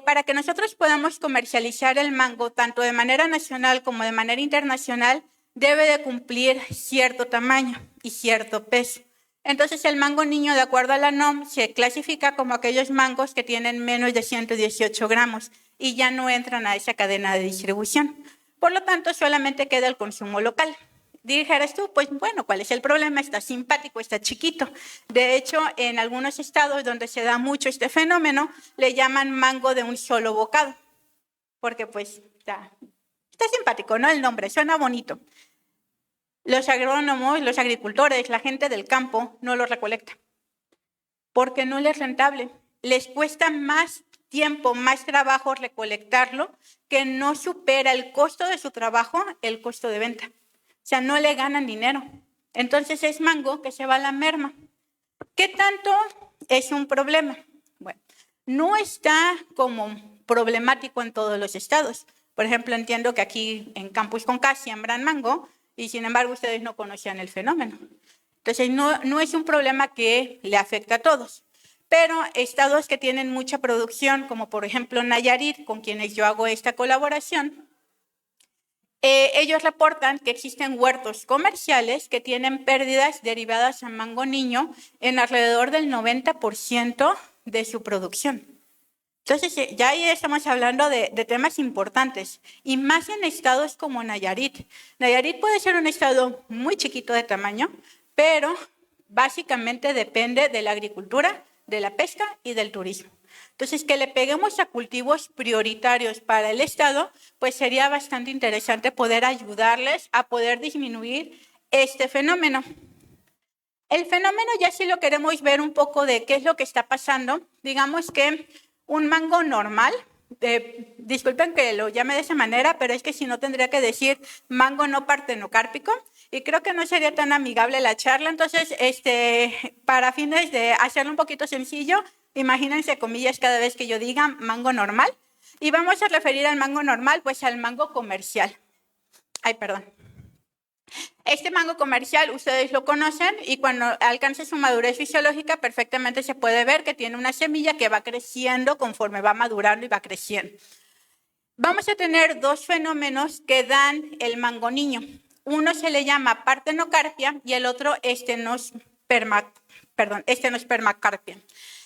Para que nosotros podamos comercializar el mango, tanto de manera nacional como de manera internacional, debe de cumplir cierto tamaño y cierto peso. Entonces, el mango niño, de acuerdo a la NOM, se clasifica como aquellos mangos que tienen menos de 118 gramos y ya no entran a esa cadena de distribución. Por lo tanto, solamente queda el consumo local. Dijeras tú, pues bueno, ¿cuál es el problema? Está simpático, está chiquito. De hecho, en algunos estados donde se da mucho este fenómeno, le llaman mango de un solo bocado, porque pues está simpático, ¿no? El nombre, suena bonito. Los agrónomos, los agricultores, la gente del campo no lo recolecta, porque no les es rentable. Les cuesta más tiempo, más trabajo recolectarlo, que no supera el costo de su trabajo, el costo de venta. O sea, no le ganan dinero. Entonces es mango que se va a la merma. ¿Qué tanto es un problema? Bueno, no está como problemático en todos los estados. Por ejemplo, entiendo que aquí en Campus Conca siembran mango y sin embargo ustedes no conocían el fenómeno. Entonces no es un problema que le afecta a todos. Pero estados que tienen mucha producción, como por ejemplo Nayarit, con quienes yo hago esta colaboración, ellos reportan que existen huertos comerciales que tienen pérdidas derivadas a mango niño en alrededor del 90% de su producción. Entonces, ya ahí estamos hablando de temas importantes, y más en estados como Nayarit. Nayarit puede ser un estado muy chiquito de tamaño, pero básicamente depende de la agricultura, de la pesca y del turismo. Entonces, que le peguemos a cultivos prioritarios para el Estado, pues sería bastante interesante poder ayudarles a poder disminuir este fenómeno. El fenómeno ya sí lo queremos ver un poco de qué es lo que está pasando. Digamos que un mango normal, disculpen que lo llame de esa manera, pero es que si no tendría que decir mango no partenocárpico, y creo que no sería tan amigable la charla. Entonces, para fines de hacerlo un poquito sencillo, imagínense comillas cada vez que yo diga mango normal, y vamos a referir al mango normal, pues al mango comercial. Ay, perdón. Este mango comercial ustedes lo conocen y cuando alcance su madurez fisiológica perfectamente se puede ver que tiene una semilla que va creciendo conforme va madurando y va creciendo. Vamos a tener dos fenómenos que dan el mango niño. Uno se le llama partenocarpia y el otro espermacarpia.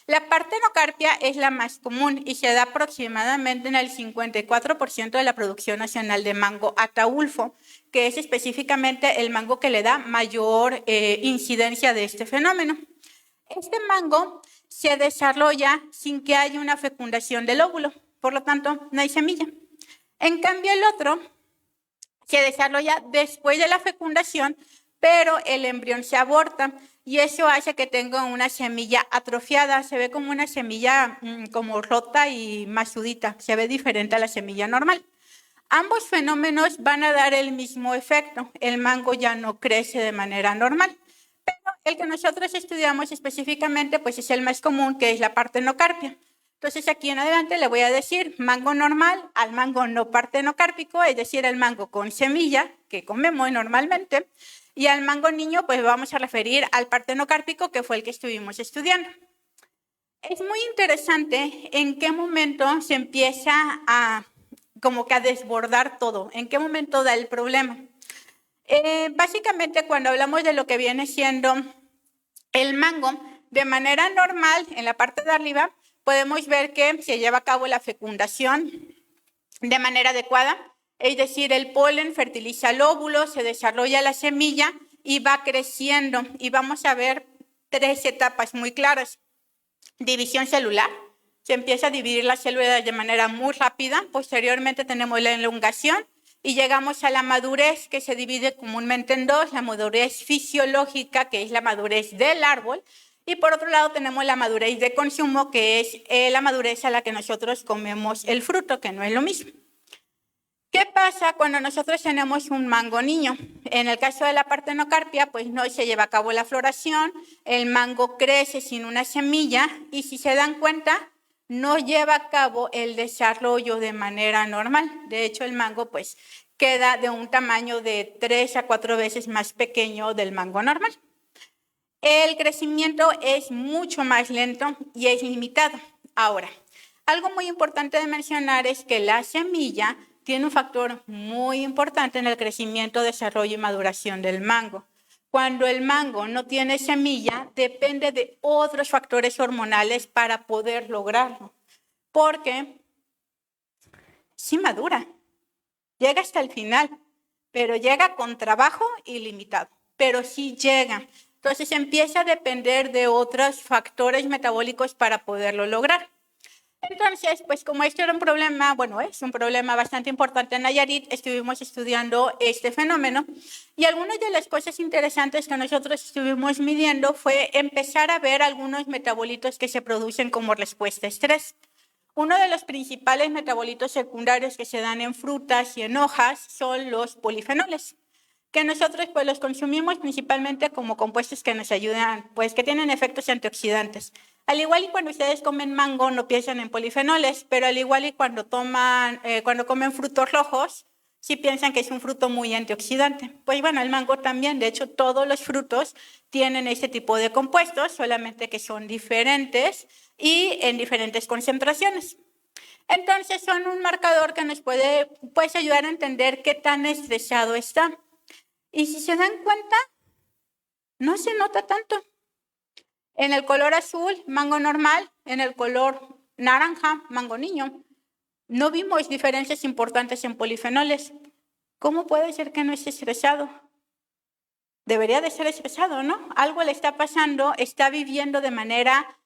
La partenocarpia es la más común y se da aproximadamente en el 54% de la producción nacional de mango Ataulfo, que es específicamente el mango que le da mayor incidencia de este fenómeno. Este mango se desarrolla sin que haya una fecundación del óvulo, por lo tanto no hay semilla. En cambio el otro se desarrolla después de la fecundación, pero el embrión se aborta y eso hace que tenga una semilla atrofiada. Se ve como una semilla como rota y masudita, se ve diferente a la semilla normal. Ambos fenómenos van a dar el mismo efecto. El mango ya no crece de manera normal, pero el que nosotros estudiamos específicamente pues es el más común, que es la partenocarpia. Entonces, aquí en adelante le voy a decir mango normal al mango no partenocárpico, es decir, el mango con semilla, que comemos normalmente, y al mango niño, pues vamos a referir al partenocárpico, que fue el que estuvimos estudiando. Es muy interesante en qué momento se empieza a desbordar todo, en qué momento da el problema. Básicamente, cuando hablamos de lo que viene siendo el mango, de manera normal, en la parte de arriba, podemos ver que se lleva a cabo la fecundación de manera adecuada, es decir, el polen fertiliza el óvulo, se desarrolla la semilla y va creciendo. Y vamos a ver tres etapas muy claras. División celular, se empieza a dividir las células de manera muy rápida. Posteriormente tenemos la elongación y llegamos a la madurez, que se divide comúnmente en dos: la madurez fisiológica, que es la madurez del árbol, y por otro lado tenemos la madurez de consumo, que es la madurez a la que nosotros comemos el fruto, que no es lo mismo. ¿Qué pasa cuando nosotros tenemos un mango niño? En el caso de la partenocarpia, pues no se lleva a cabo la floración, el mango crece sin una semilla y, si se dan cuenta, no lleva a cabo el desarrollo de manera normal. De hecho, el mango pues queda de un tamaño de 3 a 4 veces más pequeño del mango normal. El crecimiento es mucho más lento y es limitado. Ahora, algo muy importante de mencionar es que la semilla tiene un factor muy importante en el crecimiento, desarrollo y maduración del mango. Cuando el mango no tiene semilla, depende de otros factores hormonales para poder lograrlo, porque sí madura, llega hasta el final, pero llega con trabajo y limitado, pero sí llega. Entonces empieza a depender de otros factores metabólicos para poderlo lograr. Entonces, pues como esto era un problema, es un problema bastante importante en Nayarit, estuvimos estudiando este fenómeno y algunas de las cosas interesantes que nosotros estuvimos midiendo fue empezar a ver algunos metabolitos que se producen como respuesta a estrés. Uno de los principales metabolitos secundarios que se dan en frutas y en hojas son los polifenoles, que nosotros pues los consumimos principalmente como compuestos que nos ayudan, pues que tienen efectos antioxidantes. Al igual y cuando ustedes comen mango no piensan en polifenoles, pero al igual y cuando comen frutos rojos, sí piensan que es un fruto muy antioxidante. Pues bueno, el mango también, de hecho todos los frutos tienen este tipo de compuestos, solamente que son diferentes y en diferentes concentraciones. Entonces son un marcador que nos puede ayudar a entender qué tan estresado está. Y si se dan cuenta, no se nota tanto. En el color azul, mango normal; en el color naranja, mango niño. No vimos diferencias importantes en polifenoles. ¿Cómo puede ser que no esté estresado? Debería de ser estresado, ¿no? Algo le está pasando, está viviendo de manera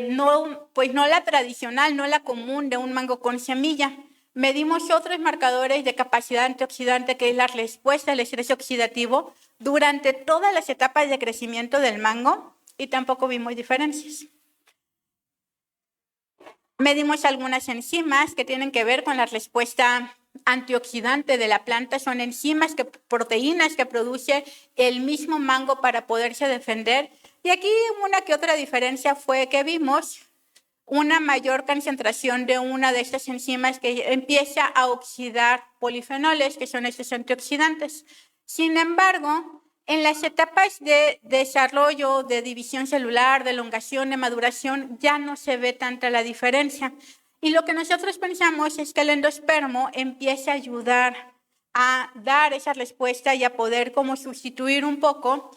no la tradicional, no la común de un mango con semilla. Medimos otros marcadores de capacidad antioxidante, que es la respuesta al estrés oxidativo durante todas las etapas de crecimiento del mango, y tampoco vimos diferencias. Medimos algunas enzimas que tienen que ver con la respuesta antioxidante de la planta, son enzimas, proteínas que produce el mismo mango para poderse defender. Y aquí una que otra diferencia fue que vimos una mayor concentración de una de estas enzimas que empieza a oxidar polifenoles, que son estos antioxidantes. Sin embargo, en las etapas de desarrollo, de división celular, de elongación, de maduración, ya no se ve tanta la diferencia. Y lo que nosotros pensamos es que el endospermo empieza a ayudar a dar esa respuesta y a poder como sustituir un poco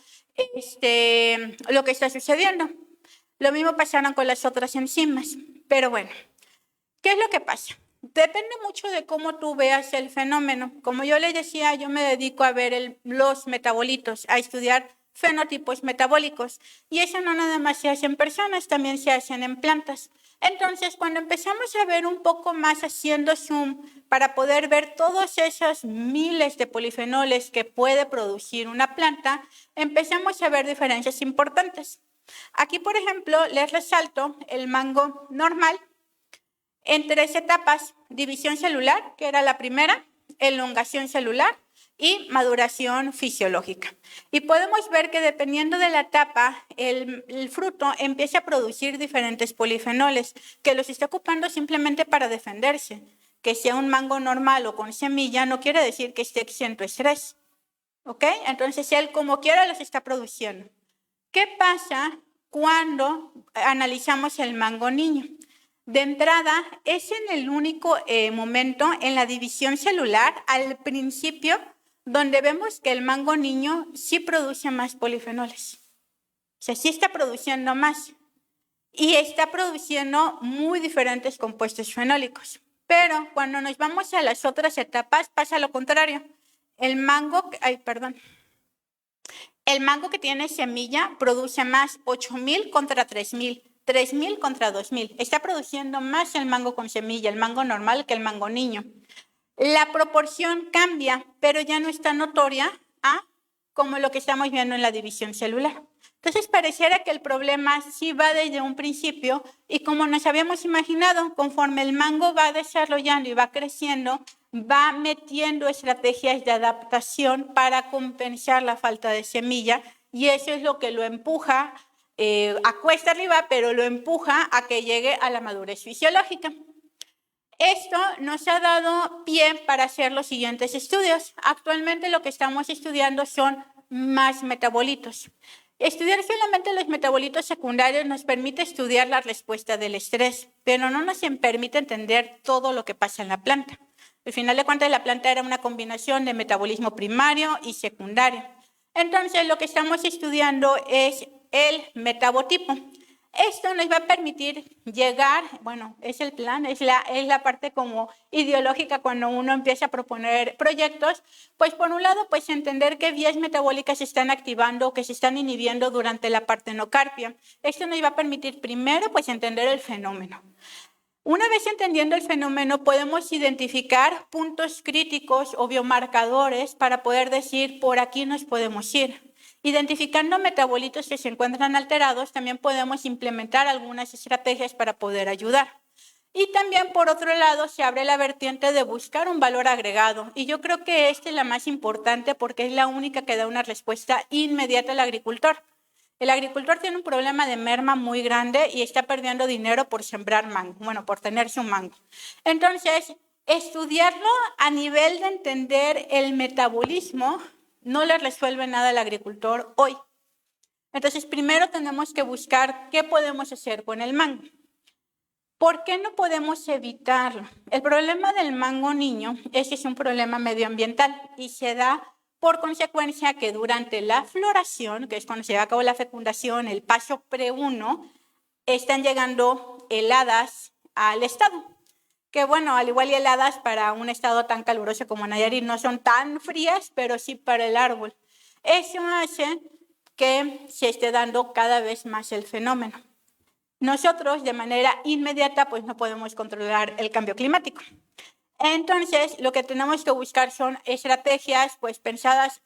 lo que está sucediendo. Lo mismo pasaron con las otras enzimas. Pero bueno, ¿qué es lo que pasa? Depende mucho de cómo tú veas el fenómeno. Como yo les decía, yo me dedico a ver los metabolitos, a estudiar fenotipos metabólicos. Y eso no nada más se hace en personas, también se hacen en plantas. Entonces, cuando empezamos a ver un poco más haciendo zoom para poder ver todos esos miles de polifenoles que puede producir una planta, empezamos a ver diferencias importantes. Aquí, por ejemplo, les resalto el mango normal en 3 etapas: división celular, que era la primera, elongación celular y maduración fisiológica. Y podemos ver que dependiendo de la etapa, el fruto empieza a producir diferentes polifenoles que los está ocupando simplemente para defenderse. Que sea un mango normal o con semilla no quiere decir que esté exento de estrés. ¿Ok? Entonces él como quiera los está produciendo. ¿Qué pasa cuando analizamos el mango niño? De entrada, es en el único momento en la división celular, al principio, donde vemos que el mango niño sí produce más polifenoles. O sea, sí está produciendo más. Y está produciendo muy diferentes compuestos fenólicos. Pero cuando nos vamos a las otras etapas, pasa lo contrario. El mango que tiene semilla produce más, 8,000 contra 3,000. 3,000 contra 2,000. Está produciendo más el mango con semilla, el mango normal, que el mango niño. La proporción cambia, pero ya no es tan notoria como lo que estamos viendo en la división celular. Entonces, pareciera que el problema sí va desde un principio y como nos habíamos imaginado, conforme el mango va desarrollando y va creciendo, va metiendo estrategias de adaptación para compensar la falta de semilla y eso es lo que lo empuja a cuesta arriba, pero lo empuja a que llegue a la madurez fisiológica. Esto nos ha dado pie para hacer los siguientes estudios. Actualmente lo que estamos estudiando son más metabolitos. Estudiar solamente los metabolitos secundarios nos permite estudiar la respuesta del estrés, pero no nos permite entender todo lo que pasa en la planta. Al final de cuentas, la planta era una combinación de metabolismo primario y secundario. Entonces, lo que estamos estudiando es el metabotipo. Esto nos va a permitir llegar, bueno, es el plan, es la parte como ideológica cuando uno empieza a proponer proyectos, pues por un lado, pues entender qué vías metabólicas se están activando o que se están inhibiendo durante la partenocarpia. Esto nos va a permitir primero, pues entender el fenómeno. Una vez entendiendo el fenómeno, podemos identificar puntos críticos o biomarcadores para poder decir, por aquí nos podemos ir. Identificando metabolitos que se encuentran alterados, también podemos implementar algunas estrategias para poder ayudar. Y también, por otro lado, se abre la vertiente de buscar un valor agregado. Y yo creo que esta es la más importante porque es la única que da una respuesta inmediata al agricultor. El agricultor tiene un problema de merma muy grande y está perdiendo dinero por sembrar mango, bueno, por tenerse un mango. Entonces, estudiarlo a nivel de entender el metabolismo no le resuelve nada al agricultor hoy. Entonces, primero tenemos que buscar qué podemos hacer con el mango. ¿Por qué no podemos evitarlo? El problema del mango niño es un problema medioambiental y se da por consecuencia que durante la floración, que es cuando se lleva a cabo la fecundación, el paso pre-1, están llegando heladas al estado. Que bueno, al igual y heladas para un estado tan caluroso como Nayarit no son tan frías, pero sí para el árbol. Eso hace que se esté dando cada vez más el fenómeno. Nosotros de manera inmediata pues no podemos controlar el cambio climático. Entonces lo que tenemos que buscar son estrategias pues pensadas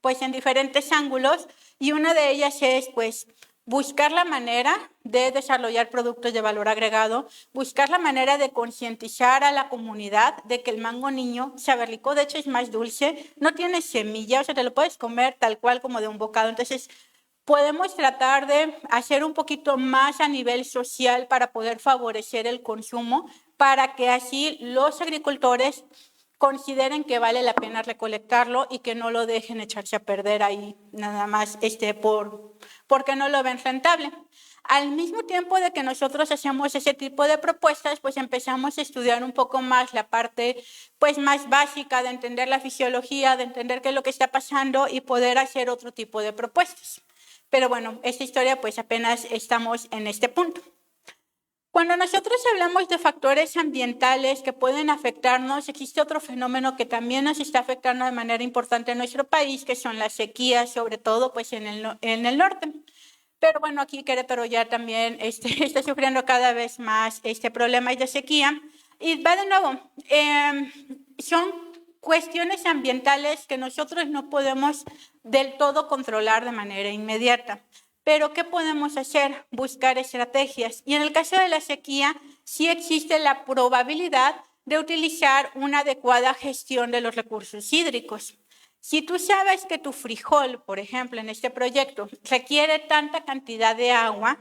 pues en diferentes ángulos y una de ellas es pues buscar la manera de desarrollar productos de valor agregado, buscar la manera de concientizar a la comunidad de que el mango niño sabe rico, de hecho es más dulce, no tiene semilla, o sea, te lo puedes comer tal cual como de un bocado. Entonces, podemos tratar de hacer un poquito más a nivel social para poder favorecer el consumo, para que así los agricultores consideren que vale la pena recolectarlo y que no lo dejen echarse a perder ahí nada más porque no lo ven rentable. Al mismo tiempo de que nosotros hacemos ese tipo de propuestas, pues empezamos a estudiar un poco más la parte pues más básica de entender la fisiología, de entender qué es lo que está pasando y poder hacer otro tipo de propuestas. Pero bueno, esta historia pues apenas estamos en este punto. Cuando nosotros hablamos de factores ambientales que pueden afectarnos, existe otro fenómeno que también nos está afectando de manera importante en nuestro país, que son las sequías, sobre todo pues en el norte. Pero bueno, aquí Querétaro ya también está sufriendo cada vez más problemas de sequía. Y va de nuevo, son cuestiones ambientales que nosotros no podemos del todo controlar de manera inmediata. Pero ¿qué podemos hacer? Buscar estrategias. Y en el caso de la sequía, sí existe la probabilidad de utilizar una adecuada gestión de los recursos hídricos. Si tú sabes que tu frijol, por ejemplo, en este proyecto, requiere tanta cantidad de agua,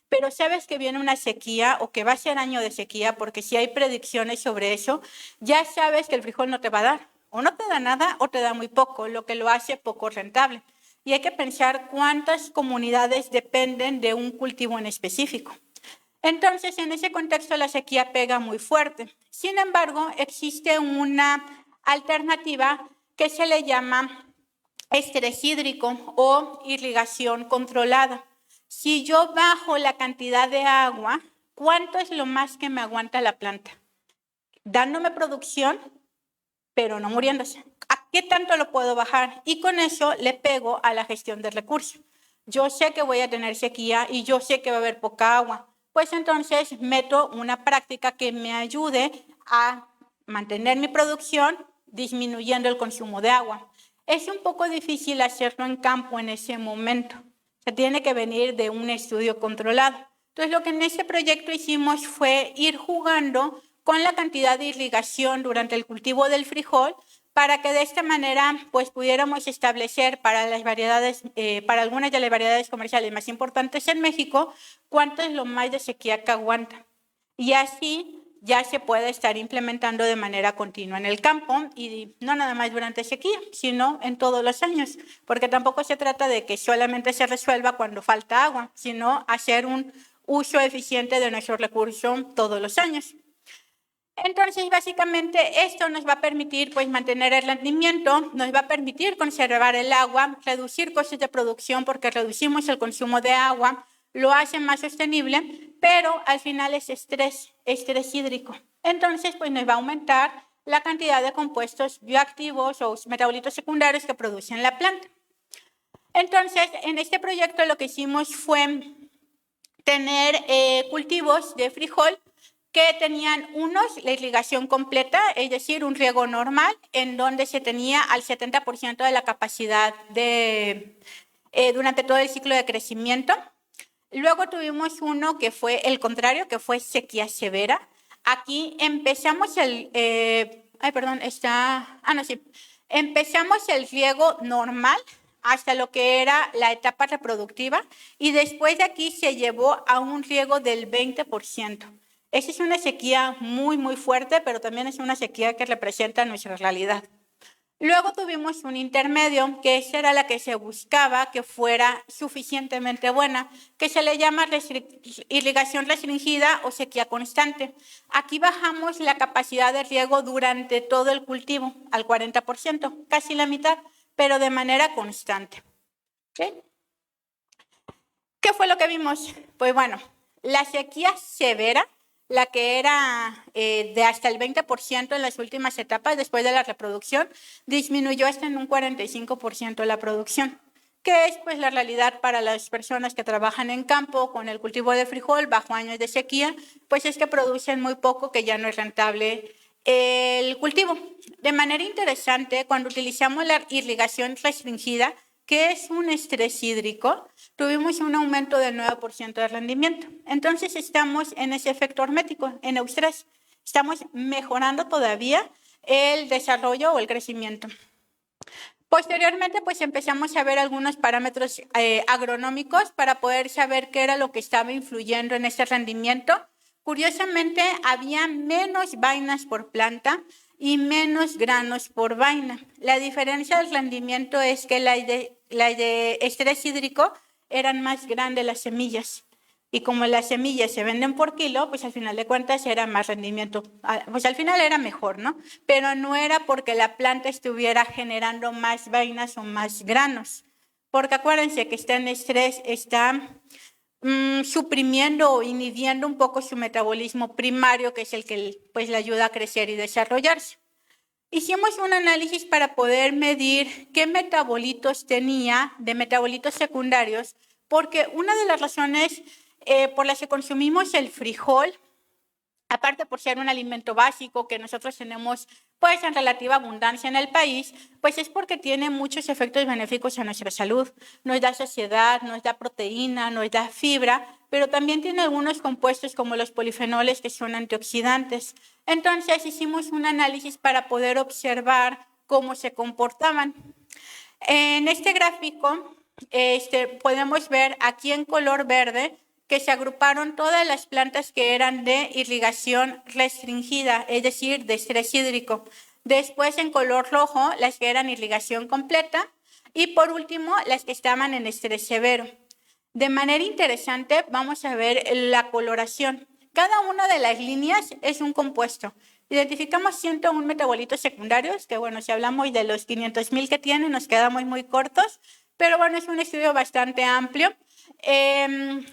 pero sabes que viene una sequía o que va a ser año de sequía, porque si hay predicciones sobre eso, ya sabes que el frijol no te va a dar. O no te da nada o te da muy poco, lo que lo hace poco rentable. Y hay que pensar cuántas comunidades dependen de un cultivo en específico. Entonces, en ese contexto, la sequía pega muy fuerte. Sin embargo, existe una alternativa que se le llama estrés hídrico o irrigación controlada. Si yo bajo la cantidad de agua, ¿cuánto es lo más que me aguanta la planta? Dándome producción, pero no muriéndose. ¿A qué tanto lo puedo bajar? Y con eso le pego a la gestión del recurso. Yo sé que voy a tener sequía y yo sé que va a haber poca agua. Pues entonces meto una práctica que me ayude a mantener mi producción disminuyendo el consumo de agua. Es un poco difícil hacerlo en campo en ese momento. Se tiene que venir de un estudio controlado. Entonces, lo que en este proyecto hicimos fue ir jugando con la cantidad de irrigación durante el cultivo del frijol para que de esta manera pues pudiéramos establecer para las variedades, para algunas de las variedades comerciales más importantes en México, cuánto es lo más de sequía que aguanta. Y así ya se puede estar implementando de manera continua en el campo y no nada más durante sequía, sino en todos los años, porque tampoco se trata de que solamente se resuelva cuando falta agua, sino hacer un uso eficiente de nuestro recurso todos los años. Entonces, básicamente, esto nos va a permitir pues, mantener el rendimiento, nos va a permitir conservar el agua, reducir costes de producción porque reducimos el consumo de agua, lo hace más sostenible, pero al final es estrés hídrico. Entonces, pues nos va a aumentar la cantidad de compuestos bioactivos o metabolitos secundarios que producen la planta. Entonces, en este proyecto lo que hicimos fue tener cultivos de frijol que tenían unos la irrigación completa, es decir, un riego normal, en donde se tenía al 70% de la capacidad durante todo el ciclo de crecimiento. Luego tuvimos uno que fue el contrario, que fue sequía severa. Aquí empezamos empezamos el riego normal hasta lo que era la etapa reproductiva y después de aquí se llevó a un riego del 20%. Esa es una sequía muy, muy fuerte, pero también es una sequía que representa nuestra realidad. Luego tuvimos un intermedio, que esa era la que se buscaba que fuera suficientemente buena, que se le llama irrigación restringida o sequía constante. Aquí bajamos la capacidad de riego durante todo el cultivo al 40%, casi la mitad, pero de manera constante. ¿Sí? ¿Qué fue lo que vimos? Pues bueno, la sequía severa, la que era de hasta el 20% en las últimas etapas después de la reproducción, disminuyó hasta en un 45% la producción, que es pues la realidad para las personas que trabajan en campo con el cultivo de frijol bajo años de sequía, pues es que producen muy poco, que ya no es rentable el cultivo. De manera interesante, cuando utilizamos la irrigación restringida, ¿qué es un estrés hídrico? Tuvimos un aumento del 9% de rendimiento. Entonces estamos en ese efecto hermético, en eustrés. Estamos mejorando todavía el desarrollo o el crecimiento. Posteriormente, pues empezamos a ver algunos parámetros agronómicos para poder saber qué era lo que estaba influyendo en ese rendimiento. Curiosamente, había menos vainas por planta y menos granos por vaina. La diferencia del rendimiento es que la de estrés hídrico eran más grandes las semillas. Y como las semillas se venden por kilo, pues al final de cuentas era más rendimiento. Pues al final era mejor, ¿no? Pero no era porque la planta estuviera generando más vainas o más granos. Porque acuérdense que está en estrés, está suprimiendo o inhibiendo un poco su metabolismo primario, que es el que pues, le ayuda a crecer y desarrollarse. Hicimos un análisis para poder medir qué metabolitos tenía de metabolitos secundarios, porque una de las razones por las que consumimos el frijol, aparte por ser un alimento básico que nosotros tenemos pues en relativa abundancia en el país, pues es porque tiene muchos efectos benéficos a nuestra salud. Nos da saciedad, nos da proteína, nos da fibra, pero también tiene algunos compuestos como los polifenoles que son antioxidantes. Entonces hicimos un análisis para poder observar cómo se comportaban. En este gráfico podemos ver aquí en color verde que se agruparon todas las plantas que eran de irrigación restringida, es decir, de estrés hídrico. Después, en color rojo, las que eran irrigación completa. Y por último, las que estaban en estrés severo. De manera interesante, vamos a ver la coloración. Cada una de las líneas es un compuesto. Identificamos 101 metabolitos secundarios, que bueno, si hablamos de los 500,000 que tienen, nos quedamos muy cortos. Pero bueno, es un estudio bastante amplio en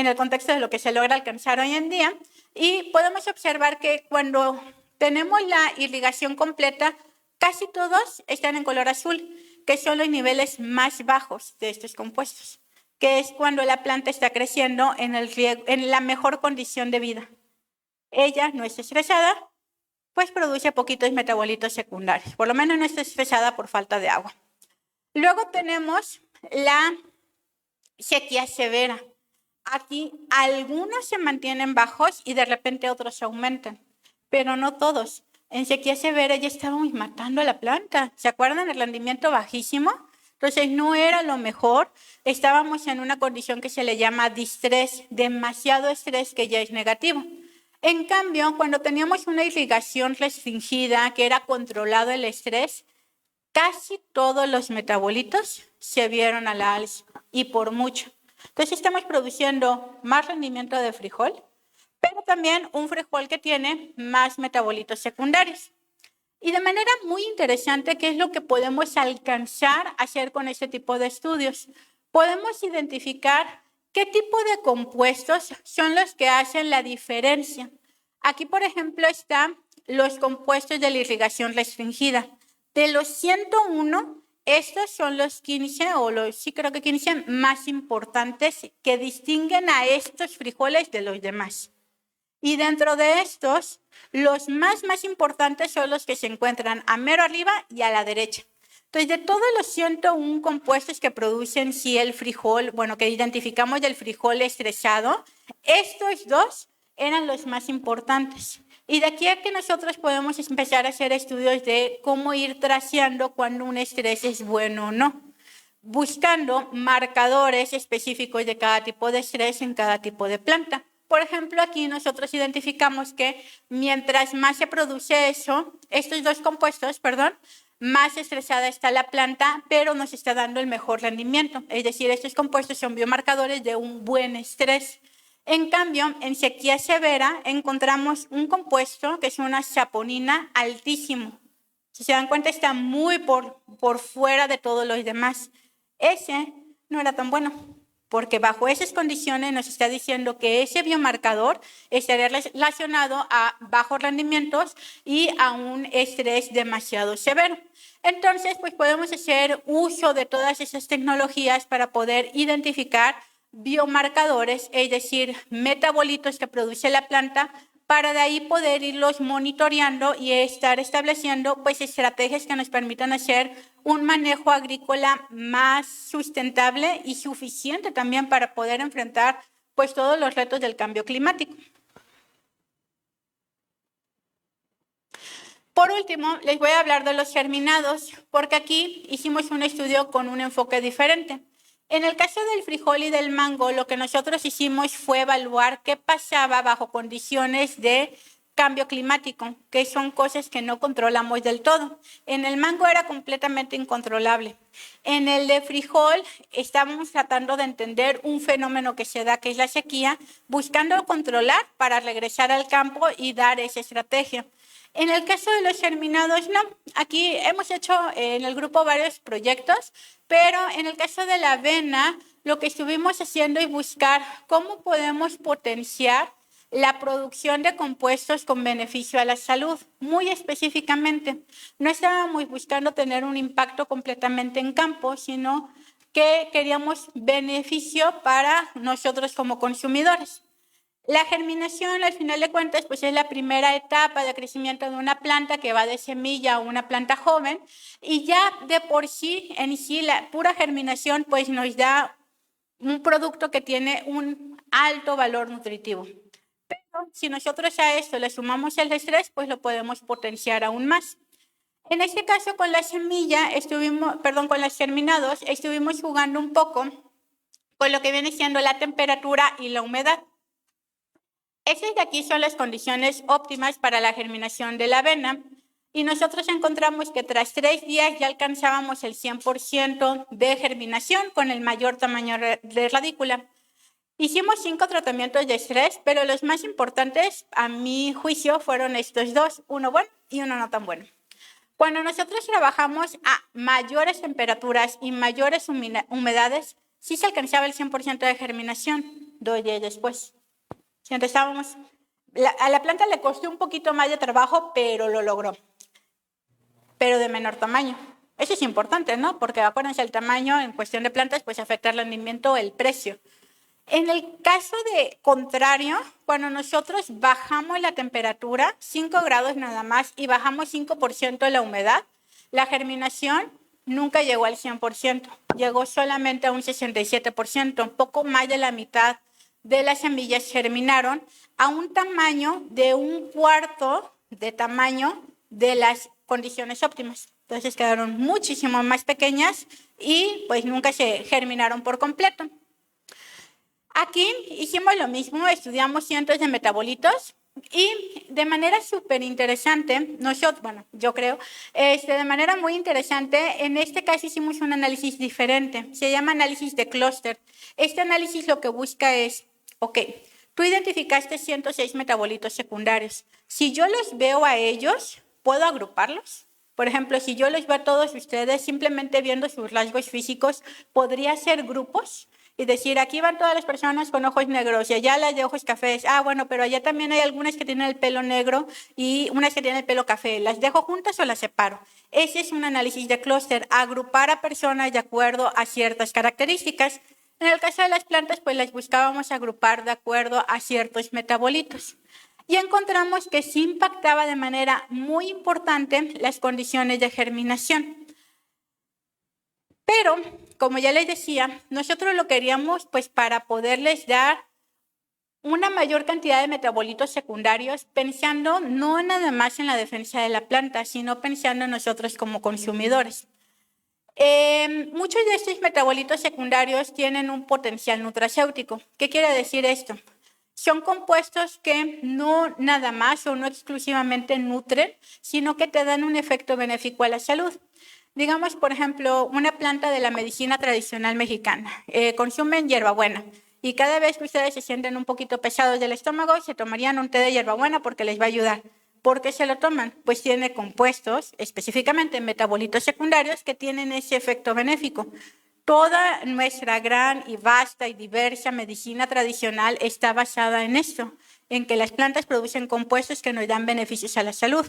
el contexto de lo que se logra alcanzar hoy en día. Y podemos observar que cuando tenemos la irrigación completa, casi todos están en color azul, que son los niveles más bajos de estos compuestos, que es cuando la planta está creciendo en la mejor condición de vida. Ella no está estresada, pues produce poquitos metabolitos secundarios, por lo menos no está estresada por falta de agua. Luego tenemos la sequía severa. Aquí algunos se mantienen bajos y de repente otros aumentan, pero no todos. En sequía severa ya estábamos matando a la planta. ¿Se acuerdan? El rendimiento bajísimo. Entonces no era lo mejor. Estábamos en una condición que se le llama distrés, demasiado estrés que ya es negativo. En cambio, cuando teníamos una irrigación restringida, que era controlado el estrés, casi todos los metabolitos se vieron a la alza y por mucho. Entonces estamos produciendo más rendimiento de frijol, pero también un frijol que tiene más metabolitos secundarios. Y de manera muy interesante, ¿qué es lo que podemos alcanzar a hacer con este tipo de estudios? Podemos identificar qué tipo de compuestos son los que hacen la diferencia. Aquí, por ejemplo, están los compuestos de la irrigación restringida. De los 101, estos son los 15, creo que 15 más importantes que distinguen a estos frijoles de los demás. Y dentro de estos, los más importantes son los que se encuentran a mero arriba y a la derecha. Entonces, de todos los 101 compuestos que producen el frijol, bueno, que identificamos del frijol estresado, estos dos eran los más importantes. Y de aquí a que nosotros podemos empezar a hacer estudios de cómo ir traceando cuando un estrés es bueno o no, buscando marcadores específicos de cada tipo de estrés en cada tipo de planta. Por ejemplo, aquí nosotros identificamos que mientras más se produce estos dos compuestos, más estresada está la planta, pero nos está dando el mejor rendimiento. Es decir, estos compuestos son biomarcadores de un buen estrés. En cambio, en sequía severa encontramos un compuesto que es una saponina altísimo. Si se dan cuenta, está muy por fuera de todos los demás. Ese no era tan bueno, porque bajo esas condiciones nos está diciendo que ese biomarcador estaría relacionado a bajos rendimientos y a un estrés demasiado severo. Entonces, pues podemos hacer uso de todas esas tecnologías para poder identificar biomarcadores, es decir, metabolitos que produce la planta para de ahí poder irlos monitoreando y estar estableciendo pues estrategias que nos permitan hacer un manejo agrícola más sustentable y suficiente también para poder enfrentar pues todos los retos del cambio climático. Por último, les voy a hablar de los germinados, porque aquí hicimos un estudio con un enfoque diferente. En el caso del frijol y del mango, lo que nosotros hicimos fue evaluar qué pasaba bajo condiciones de cambio climático, que son cosas que no controlamos del todo. En el mango era completamente incontrolable. En el de frijol estábamos tratando de entender un fenómeno que se da, que es la sequía, buscando controlar para regresar al campo y dar esa estrategia. En el caso de los germinados, no. Aquí hemos hecho en el grupo varios proyectos, pero en el caso de la avena, lo que estuvimos haciendo es buscar cómo podemos potenciar la producción de compuestos con beneficio a la salud. Muy específicamente, no estábamos buscando tener un impacto completamente en campo, sino que queríamos beneficio para nosotros como consumidores. La germinación, al final de cuentas, pues es la primera etapa de crecimiento de una planta que va de semilla a una planta joven y ya de por sí, en sí, la pura germinación, pues nos da un producto que tiene un alto valor nutritivo. Pero si nosotros a esto le sumamos el estrés, pues lo podemos potenciar aún más. En este caso, con la semilla, con los germinados, estuvimos jugando un poco con lo que viene siendo la temperatura y la humedad. Estas de aquí son las condiciones óptimas para la germinación de la avena y nosotros encontramos que tras 3 días ya alcanzábamos el 100% de germinación con el mayor tamaño de radícula. Hicimos 5 tratamientos de estrés, pero los más importantes, a mi juicio, fueron estos 2, uno bueno y uno no tan bueno. Cuando nosotros trabajamos a mayores temperaturas y mayores humedades, sí se alcanzaba el 100% de germinación 2 días después. Si empezábamos, a la planta le costó un poquito más de trabajo, pero lo logró. Pero de menor tamaño. Eso es importante, ¿no? Porque acuérdense, el tamaño en cuestión de plantas pues afecta el rendimiento, el precio. En el caso de contrario, cuando nosotros bajamos la temperatura, 5 grados nada más, y bajamos 5% la humedad, la germinación nunca llegó al 100%, llegó solamente a un 67%, un poco más de la mitad de las semillas germinaron a un tamaño de 1/4 de tamaño de las condiciones óptimas. Entonces quedaron muchísimo más pequeñas y pues nunca se germinaron por completo. Aquí hicimos lo mismo, estudiamos cientos de metabolitos y de manera súper interesante, yo creo, de manera muy interesante, en este caso hicimos un análisis diferente, se llama análisis de clúster. Este análisis lo que busca es, ok, tú identificaste 106 metabolitos secundarios. Si yo los veo a ellos, ¿puedo agruparlos? Por ejemplo, si yo los veo a todos ustedes, simplemente viendo sus rasgos físicos, ¿podría hacer grupos? Y decir, aquí van todas las personas con ojos negros y allá las de ojos cafés. Ah, bueno, pero allá también hay algunas que tienen el pelo negro y unas que tienen el pelo café. ¿Las dejo juntas o las separo? Ese es un análisis de clúster, agrupar a personas de acuerdo a ciertas características. En el caso de las plantas, pues las buscábamos agrupar de acuerdo a ciertos metabolitos. Y encontramos que sí impactaba de manera muy importante las condiciones de germinación. Pero, como ya les decía, nosotros lo queríamos pues para poderles dar una mayor cantidad de metabolitos secundarios, pensando no nada más en la defensa de la planta, sino pensando en nosotros como consumidores. Muchos de estos metabolitos secundarios tienen un potencial nutracéutico. ¿Qué quiere decir esto? Son compuestos que no nada más o no exclusivamente nutren, sino que te dan un efecto benéfico a la salud. Digamos, por ejemplo, una planta de la medicina tradicional mexicana. Consumen hierbabuena y cada vez que ustedes se sienten un poquito pesados del estómago, se tomarían un té de hierbabuena porque les va a ayudar. ¿Por qué se lo toman? Pues tiene compuestos, específicamente metabolitos secundarios, que tienen ese efecto benéfico. Toda nuestra gran y vasta y diversa medicina tradicional está basada en esto, en que las plantas producen compuestos que nos dan beneficios a la salud.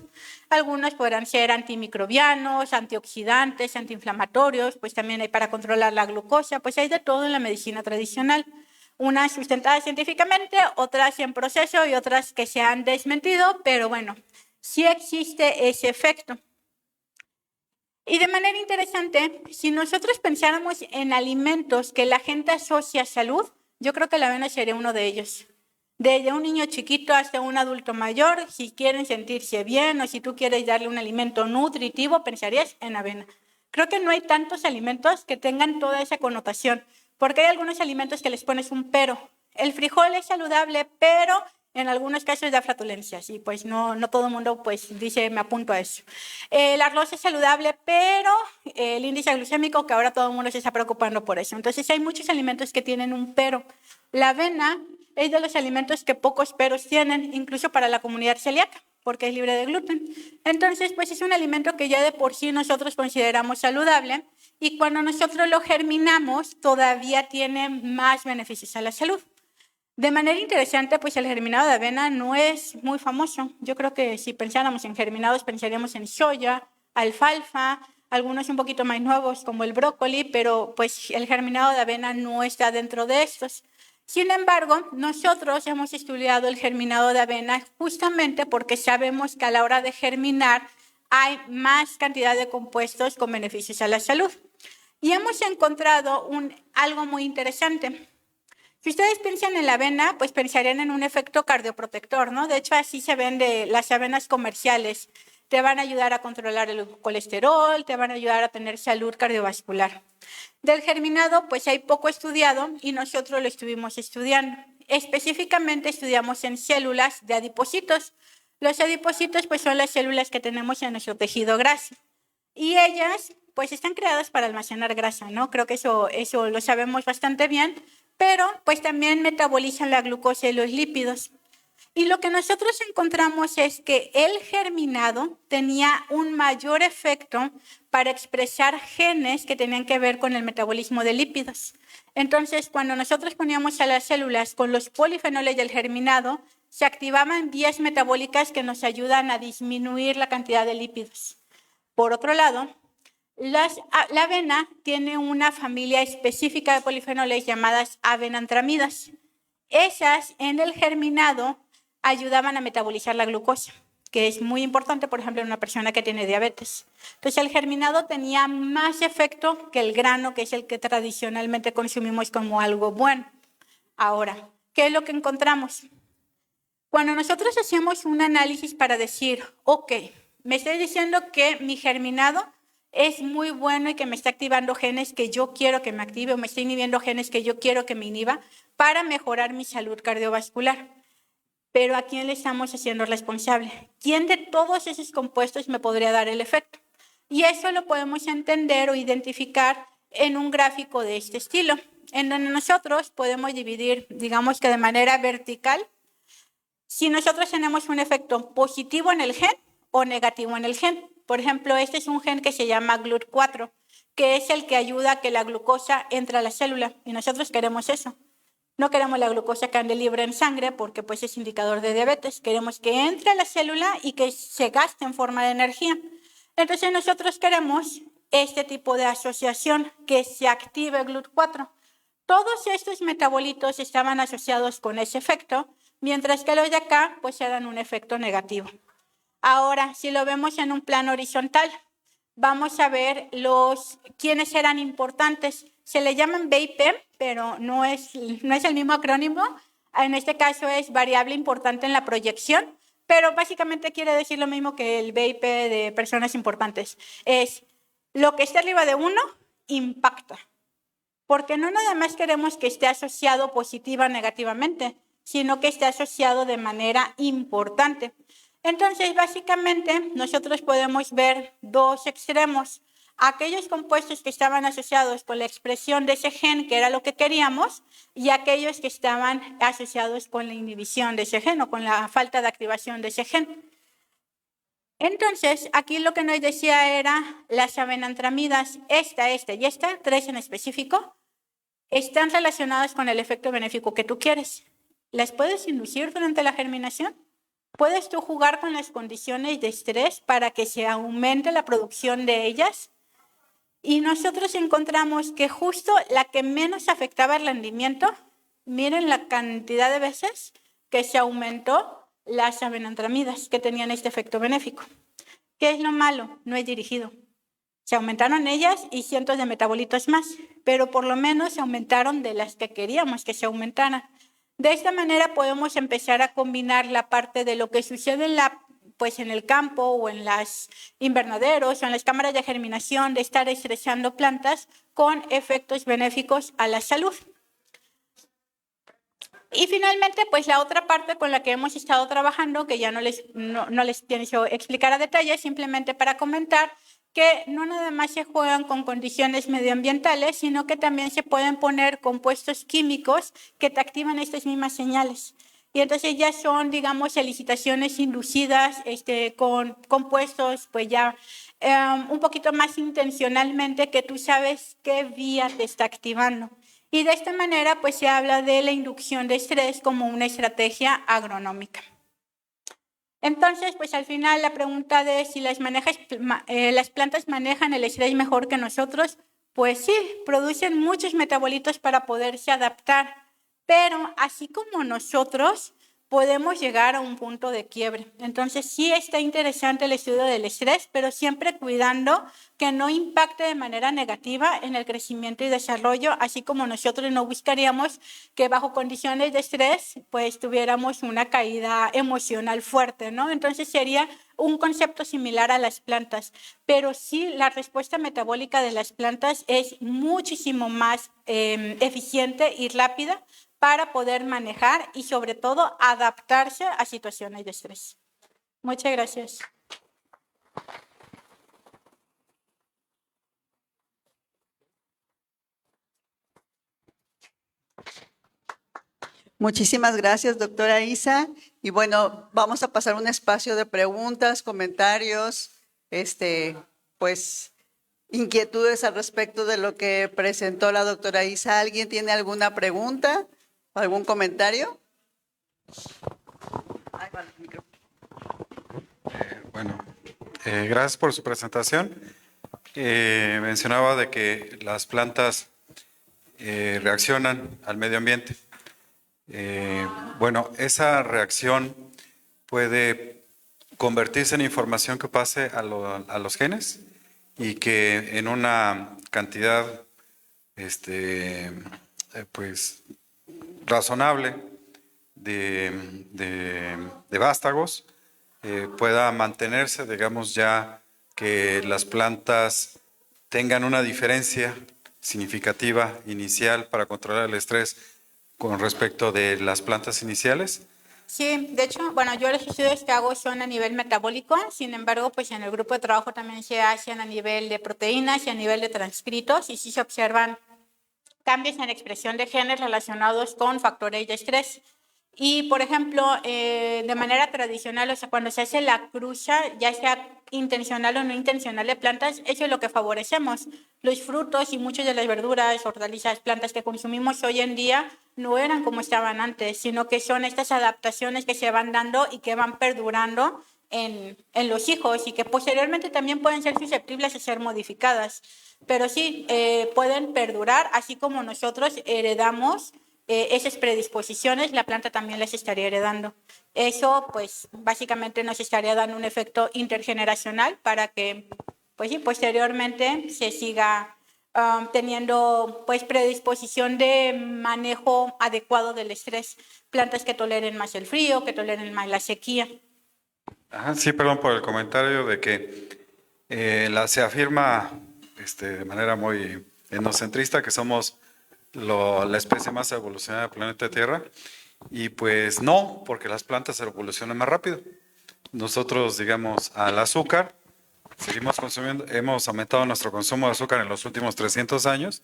Algunos podrán ser antimicrobianos, antioxidantes, antiinflamatorios, pues también hay para controlar la glucosa, pues hay de todo en la medicina tradicional. unas sustentadas científicamente, otras en proceso y otras que se han desmentido, pero bueno, sí existe ese efecto. Y de manera interesante, si nosotros pensáramos en alimentos que la gente asocia a salud, yo creo que la avena sería uno de ellos. Desde un niño chiquito hasta un adulto mayor, si quieren sentirse bien o si tú quieres darle un alimento nutritivo, pensarías en avena. Creo que no hay tantos alimentos que tengan toda esa connotación, porque hay algunos alimentos que les pones un pero. El frijol es saludable, pero en algunos casos da flatulencias y pues no todo el mundo pues dice me apunto a eso. El arroz es saludable, pero el índice glucémico, que ahora todo el mundo se está preocupando por eso. Entonces hay muchos alimentos que tienen un pero. La avena es de los alimentos que pocos peros tienen, incluso para la comunidad celíaca, porque es libre de gluten. Entonces, pues es un alimento que ya de por sí nosotros consideramos saludable y cuando nosotros lo germinamos todavía tiene más beneficios a la salud. De manera interesante, pues el germinado de avena no es muy famoso. Yo creo que si pensáramos en germinados, pensaríamos en soya, alfalfa, algunos un poquito más nuevos como el brócoli, pero pues el germinado de avena no está dentro de estos. Sin embargo, nosotros hemos estudiado el germinado de avena justamente porque sabemos que a la hora de germinar hay más cantidad de compuestos con beneficios a la salud. Y hemos encontrado algo muy interesante. Si ustedes piensan en la avena, pues pensarían en un efecto cardioprotector, ¿no? De hecho, así se vende las avenas comerciales. Te van a ayudar a controlar el colesterol, te van a ayudar a tener salud cardiovascular. Del germinado, pues hay poco estudiado y nosotros lo estuvimos estudiando. Específicamente estudiamos en células de adipocitos. Los adipocitos, pues son las células que tenemos en nuestro tejido graso. Y ellas, pues están creadas para almacenar grasa, ¿no? Creo que eso lo sabemos bastante bien, pero pues también metabolizan la glucosa y los lípidos. Y lo que nosotros encontramos es que el germinado tenía un mayor efecto para expresar genes que tenían que ver con el metabolismo de lípidos. Entonces, cuando nosotros poníamos a las células con los polifenoles del germinado, se activaban vías metabólicas que nos ayudan a disminuir la cantidad de lípidos. Por otro lado, la avena tiene una familia específica de polifenoles llamadas avenantramidas. Esas en el germinado ayudaban a metabolizar la glucosa, que es muy importante, por ejemplo, en una persona que tiene diabetes. Entonces, el germinado tenía más efecto que el grano, que es el que tradicionalmente consumimos como algo bueno. Ahora, ¿qué es lo que encontramos? Cuando nosotros hacemos un análisis para decir, ok, me estoy diciendo que mi germinado es muy bueno y que me está activando genes que yo quiero que me active o me está inhibiendo genes que yo quiero que me inhiba para mejorar mi salud cardiovascular. Pero ¿a quién le estamos haciendo responsable? ¿Quién de todos esos compuestos me podría dar el efecto? Y eso lo podemos entender o identificar en un gráfico de este estilo, en donde nosotros podemos dividir, digamos que de manera vertical, si nosotros tenemos un efecto positivo en el gen o negativo en el gen. Por ejemplo, este es un gen que se llama GLUT4, que es el que ayuda a que la glucosa entre a la célula, y nosotros queremos eso. No queremos la glucosa que ande libre en sangre porque pues, es indicador de diabetes. Queremos que entre a la célula y que se gaste en forma de energía. Entonces nosotros queremos este tipo de asociación, que se active GLUT4. Todos estos metabolitos estaban asociados con ese efecto, mientras que los de acá pues eran un efecto negativo. Ahora, si lo vemos en un plano horizontal, vamos a ver quiénes eran importantes. Se le llaman BIP, pero no es el mismo acrónimo. En este caso es variable importante en la proyección, pero básicamente quiere decir lo mismo que el BIP de personas importantes. Es lo que esté arriba de 1 impacta, porque no nada más queremos que esté asociado positiva o negativamente, sino que esté asociado de manera importante. Entonces, básicamente, nosotros podemos ver dos extremos. Aquellos compuestos que estaban asociados con la expresión de ese gen, que era lo que queríamos, y aquellos que estaban asociados con la inhibición de ese gen o con la falta de activación de ese gen. Entonces, aquí lo que nos decía era las avenantramidas, esta y esta, 3 en específico, están relacionadas con el efecto benéfico que tú quieres. ¿Las puedes inducir durante la germinación? ¿Puedes tú jugar con las condiciones de estrés para que se aumente la producción de ellas? Y nosotros encontramos que justo la que menos afectaba el rendimiento miren la cantidad de veces que se aumentó las avenantramidas que tenían este efecto benéfico. ¿Qué es lo malo? No es dirigido. Se aumentaron ellas y cientos de metabolitos más, pero por lo menos se aumentaron de las que queríamos que se aumentaran. De esta manera podemos empezar a combinar la parte de lo que sucede en el campo o en los invernaderos o en las cámaras de germinación de estar estresando plantas con efectos benéficos a la salud. Y finalmente, pues la otra parte con la que hemos estado trabajando, que ya no les pienso explicar a detalle, simplemente para comentar que no nada más se juegan con condiciones medioambientales, sino que también se pueden poner compuestos químicos que te activan estas mismas señales. Y entonces ya son, digamos, felicitaciones inducidas con compuestos, pues ya un poquito más intencionalmente, que tú sabes qué vía te está activando. Y de esta manera, pues se habla de la inducción de estrés como una estrategia agronómica. Entonces, pues al final la pregunta de si las plantas manejan el estrés mejor que nosotros, pues sí, producen muchos metabolitos para poderse adaptar, pero así como nosotros, podemos llegar a un punto de quiebre. Entonces, sí está interesante el estudio del estrés, pero siempre cuidando que no impacte de manera negativa en el crecimiento y desarrollo, así como nosotros no buscaríamos que bajo condiciones de estrés, pues tuviéramos una caída emocional fuerte, ¿no? Entonces, sería un concepto similar a las plantas, pero sí la respuesta metabólica de las plantas es muchísimo más eficiente y rápida para poder manejar y sobre todo adaptarse a situaciones de estrés. Muchas gracias. Muchísimas gracias, doctora Isa. Y bueno, vamos a pasar un espacio de preguntas, comentarios, pues inquietudes al respecto de lo que presentó la doctora Isa. ¿Alguien tiene alguna pregunta o algún comentario? Gracias por su presentación. Mencionaba de que las plantas reaccionan al medio ambiente. Esa reacción puede convertirse en información que pase a los genes y que en una cantidad pues razonable de vástagos pueda mantenerse, digamos, ya que las plantas tengan una diferencia significativa inicial para controlar el estrés con respecto de las plantas iniciales. Sí, de hecho, yo los estudios que hago son a nivel metabólico, sin embargo, pues en el grupo de trabajo también se hacen a nivel de proteínas y a nivel de transcritos, y sí se observan cambios en la expresión de genes relacionados con factores de estrés. Y, por ejemplo, de manera tradicional, o sea, cuando se hace la cruza, ya sea intencional o no intencional de plantas, eso es lo que favorecemos. Los frutos y muchas de las verduras, hortalizas, plantas que consumimos hoy en día no eran como estaban antes, sino que son estas adaptaciones que se van dando y que van perdurando en los hijos y que posteriormente también pueden ser susceptibles a ser modificadas. Pero sí, pueden perdurar, así como nosotros heredamos esas predisposiciones, la planta también las estaría heredando. Eso, pues, básicamente nos estaría dando un efecto intergeneracional para que, pues sí, posteriormente se siga teniendo, pues, predisposición de manejo adecuado del estrés. Plantas que toleren más el frío, que toleren más la sequía. Sí, perdón por el comentario de que se afirma de manera muy etnocentrista que somos la especie más evolucionada del planeta Tierra, y pues no, porque las plantas evolucionan más rápido. Nosotros, digamos, al azúcar, seguimos consumiendo, hemos aumentado nuestro consumo de azúcar en los últimos 300 años,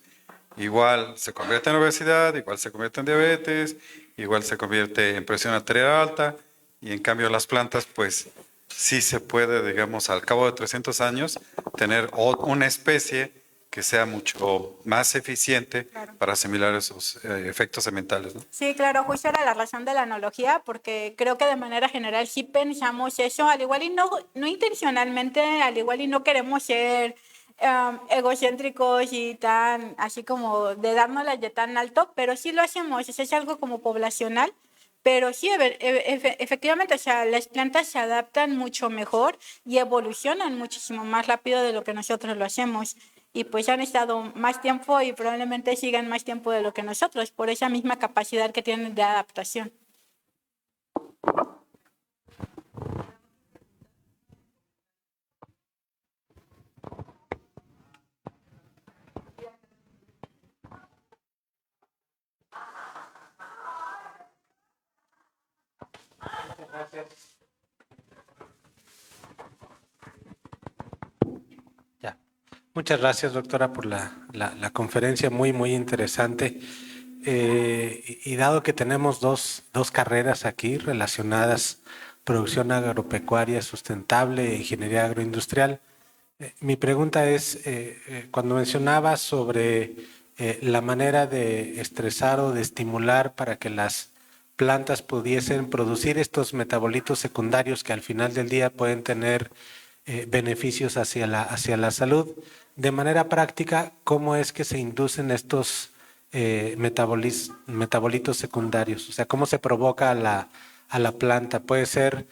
igual se convierte en obesidad, igual se convierte en diabetes, igual se convierte en presión arterial alta, y en cambio las plantas, pues sí se puede, digamos, al cabo de 300 años, tener una especie que sea mucho más eficiente, claro, para asimilar esos efectos ambientales, ¿no? Sí, claro, justo era la razón de la analogía, porque creo que de manera general sí pensamos eso, al igual y no intencionalmente, al igual y no queremos ser egocéntricos y tan, así como de dárnoslas de tan alto, pero sí lo hacemos, o sea, es algo como poblacional, pero sí, efectivamente, o sea, las plantas se adaptan mucho mejor y evolucionan muchísimo más rápido de lo que nosotros lo hacemos. Y pues han estado más tiempo y probablemente sigan más tiempo de lo que nosotros, por esa misma capacidad que tienen de adaptación. Ya. Muchas gracias, doctora, por la conferencia muy, muy interesante. Y dado que tenemos dos carreras aquí relacionadas, producción agropecuaria sustentable e ingeniería agroindustrial, mi pregunta es, cuando mencionaba sobre la manera de estresar o de estimular para que las plantas pudiesen producir estos metabolitos secundarios que al final del día pueden tener beneficios hacia la salud, de manera práctica, ¿cómo es que se inducen estos metabolitos secundarios? O sea, ¿cómo se provoca a la planta? Puede ser...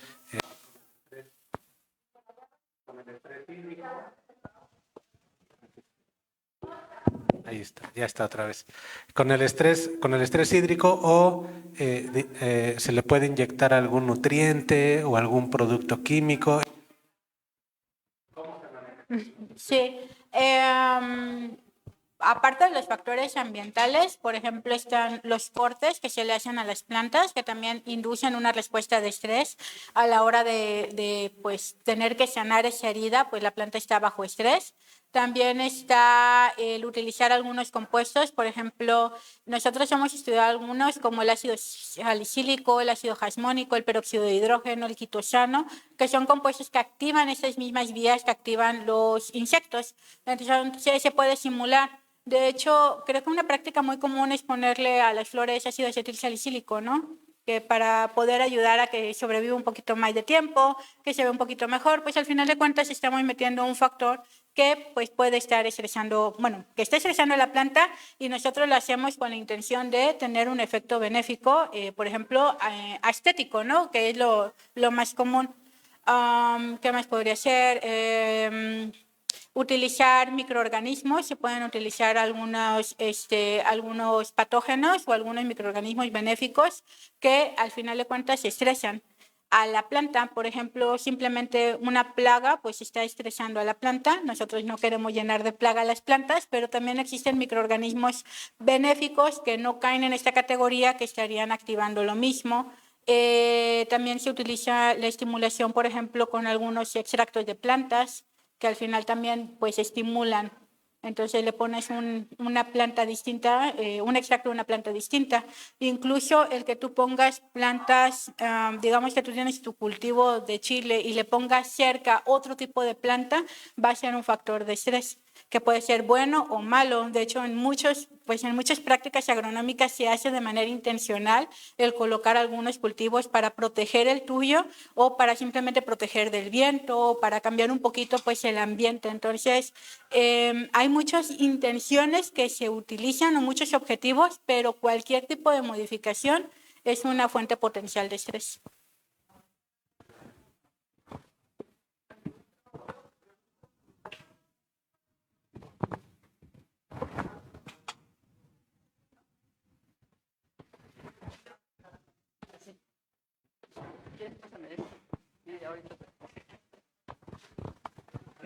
Ahí está, ya está otra vez. Con el estrés hídrico o se le puede inyectar algún nutriente o algún producto químico. Sí. Aparte de los factores ambientales, por ejemplo, están los cortes que se le hacen a las plantas, que también inducen una respuesta de estrés a la hora de pues, tener que sanar esa herida, pues la planta está bajo estrés. También está el utilizar algunos compuestos, por ejemplo, nosotros hemos estudiado algunos como el ácido salicílico, el ácido jasmónico, el peróxido de hidrógeno, el quitosano, que son compuestos que activan esas mismas vías que activan los insectos. Entonces se puede simular. De hecho, creo que una práctica muy común es ponerle a las flores ácido acetilsalicílico, ¿no? Que para poder ayudar a que sobreviva un poquito más de tiempo, que se vea un poquito mejor, pues al final de cuentas estamos metiendo un factor que pues puede estar estresando, bueno, que está estresando a la planta y nosotros lo hacemos con la intención de tener un efecto benéfico, por ejemplo, estético, ¿no? Que es lo más común. ¿Qué más podría ser? Utilizar microorganismos, se pueden utilizar algunos patógenos o algunos microorganismos benéficos que al final de cuentas se estresan a la planta. Por ejemplo, simplemente una plaga pues está estresando a la planta. Nosotros no queremos llenar de plaga a las plantas, pero también existen microorganismos benéficos que no caen en esta categoría que estarían activando lo mismo. También se utiliza la estimulación, por ejemplo, con algunos extractos de plantas que al final también pues estimulan. Entonces le pones una planta distinta, un extracto de una planta distinta. Incluso el que tú pongas plantas, digamos que tú tienes tu cultivo de chile y le pongas cerca otro tipo de planta, va a ser un factor de estrés que puede ser bueno o malo. De hecho, en muchas prácticas agronómicas se hace de manera intencional el colocar algunos cultivos para proteger el tuyo o para simplemente proteger del viento o para cambiar un poquito pues el ambiente. Entonces, hay muchas intenciones que se utilizan o muchos objetivos, pero cualquier tipo de modificación es una fuente potencial de estrés.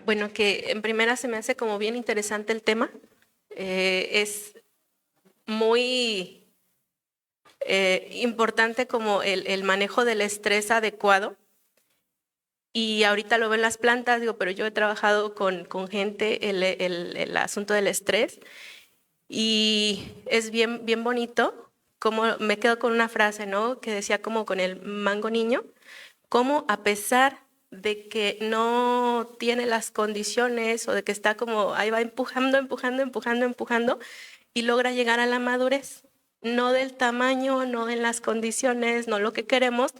Bueno, que en primera se me hace como bien interesante el tema. Es muy importante como el manejo del estrés adecuado. Y ahorita lo veo en las plantas, digo, pero yo he trabajado con gente el asunto del estrés y es bien bonito. Como me quedo con una frase, ¿no? Que decía como con el mango niño, como a pesar de que no tiene las condiciones o de que está como ahí va empujando y logra llegar a la madurez. No del tamaño, no en las condiciones, no lo que queremos,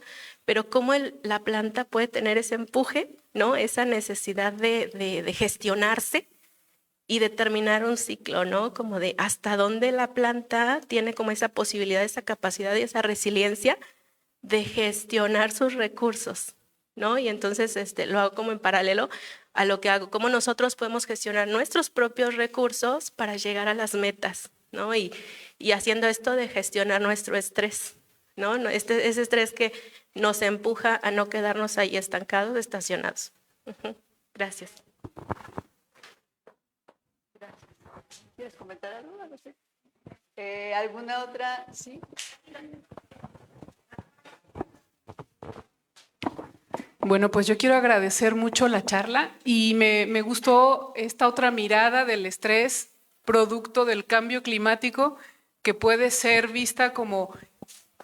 pero cómo la planta puede tener ese empuje, ¿no? Esa necesidad de gestionarse y determinar un ciclo, ¿no? Como de hasta dónde la planta tiene como esa posibilidad, esa capacidad y esa resiliencia de gestionar sus recursos, ¿no? Y entonces lo hago como en paralelo a lo que hago, cómo nosotros podemos gestionar nuestros propios recursos para llegar a las metas, ¿no? Y haciendo esto de gestionar nuestro estrés, ¿no? Ese estrés que nos empuja a no quedarnos ahí estancados, estacionados. Gracias. ¿Quieres comentar algo? ¿Alguna otra? Sí. Bueno, pues yo quiero agradecer mucho la charla y me gustó esta otra mirada del estrés producto del cambio climático que puede ser vista como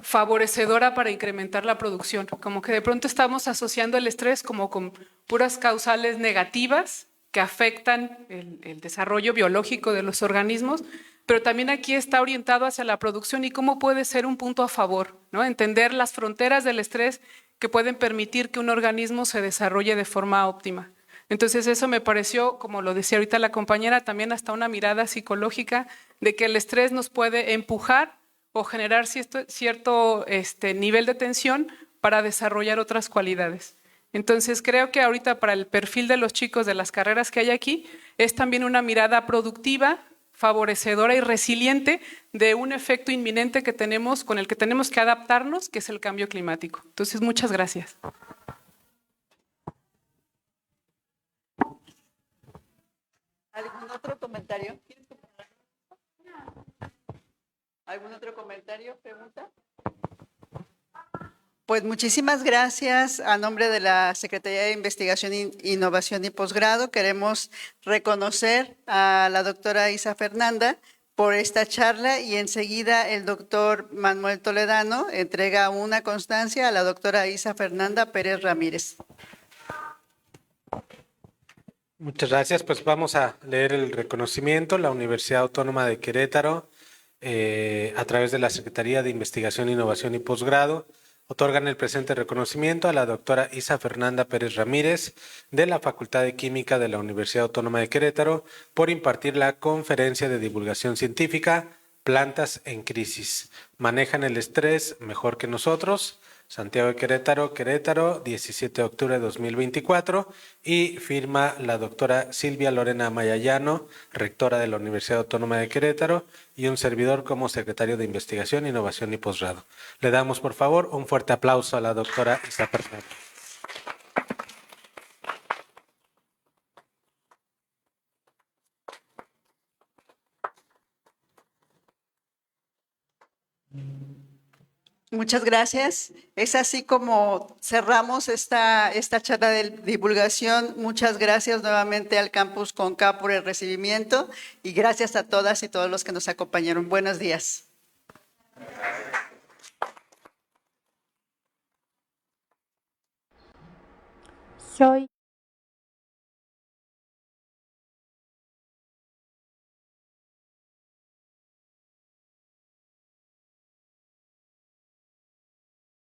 favorecedora para incrementar la producción. Como que de pronto estamos asociando el estrés como con puras causales negativas que afectan el desarrollo biológico de los organismos, pero también aquí está orientado hacia la producción y cómo puede ser un punto a favor, ¿no? Entender las fronteras del estrés que pueden permitir que un organismo se desarrolle de forma óptima. Entonces eso me pareció, como lo decía ahorita la compañera, también hasta una mirada psicológica de que el estrés nos puede empujar o generar cierto nivel de tensión para desarrollar otras cualidades. Entonces creo que ahorita para el perfil de los chicos de las carreras que hay aquí es también una mirada productiva, favorecedora y resiliente de un efecto inminente que tenemos, con el que tenemos que adaptarnos, que es el cambio climático. Entonces, muchas gracias. ¿Algún otro comentario? ¿Algún otro comentario, pregunta? Pues muchísimas gracias. A nombre de la Secretaría de Investigación, Innovación y Posgrado, queremos reconocer a la doctora Isa Fernanda por esta charla y enseguida el doctor Manuel Toledano entrega una constancia a la doctora Isa Fernanda Pérez Ramírez. Muchas gracias. Pues vamos a leer el reconocimiento. La Universidad Autónoma de Querétaro, a través de la Secretaría de Investigación, Innovación y Posgrado, otorgan el presente reconocimiento a la doctora Isa Fernanda Pérez Ramírez de la Facultad de Química de la Universidad Autónoma de Querétaro por impartir la conferencia de divulgación científica Plantas en Crisis. Manejan el estrés mejor que nosotros. Santiago de Querétaro, Querétaro, 17 de octubre de 2024, y firma la doctora Silvia Lorena Mayayano, rectora de la Universidad Autónoma de Querétaro, y un servidor como secretario de Investigación, Innovación y Posgrado. Le damos, por favor, un fuerte aplauso a la doctora Isa Fernanda. Muchas gracias. Es así como cerramos esta charla de divulgación. Muchas gracias nuevamente al Campus Conca por el recibimiento y gracias a todas y todos los que nos acompañaron. Buenos días. Soy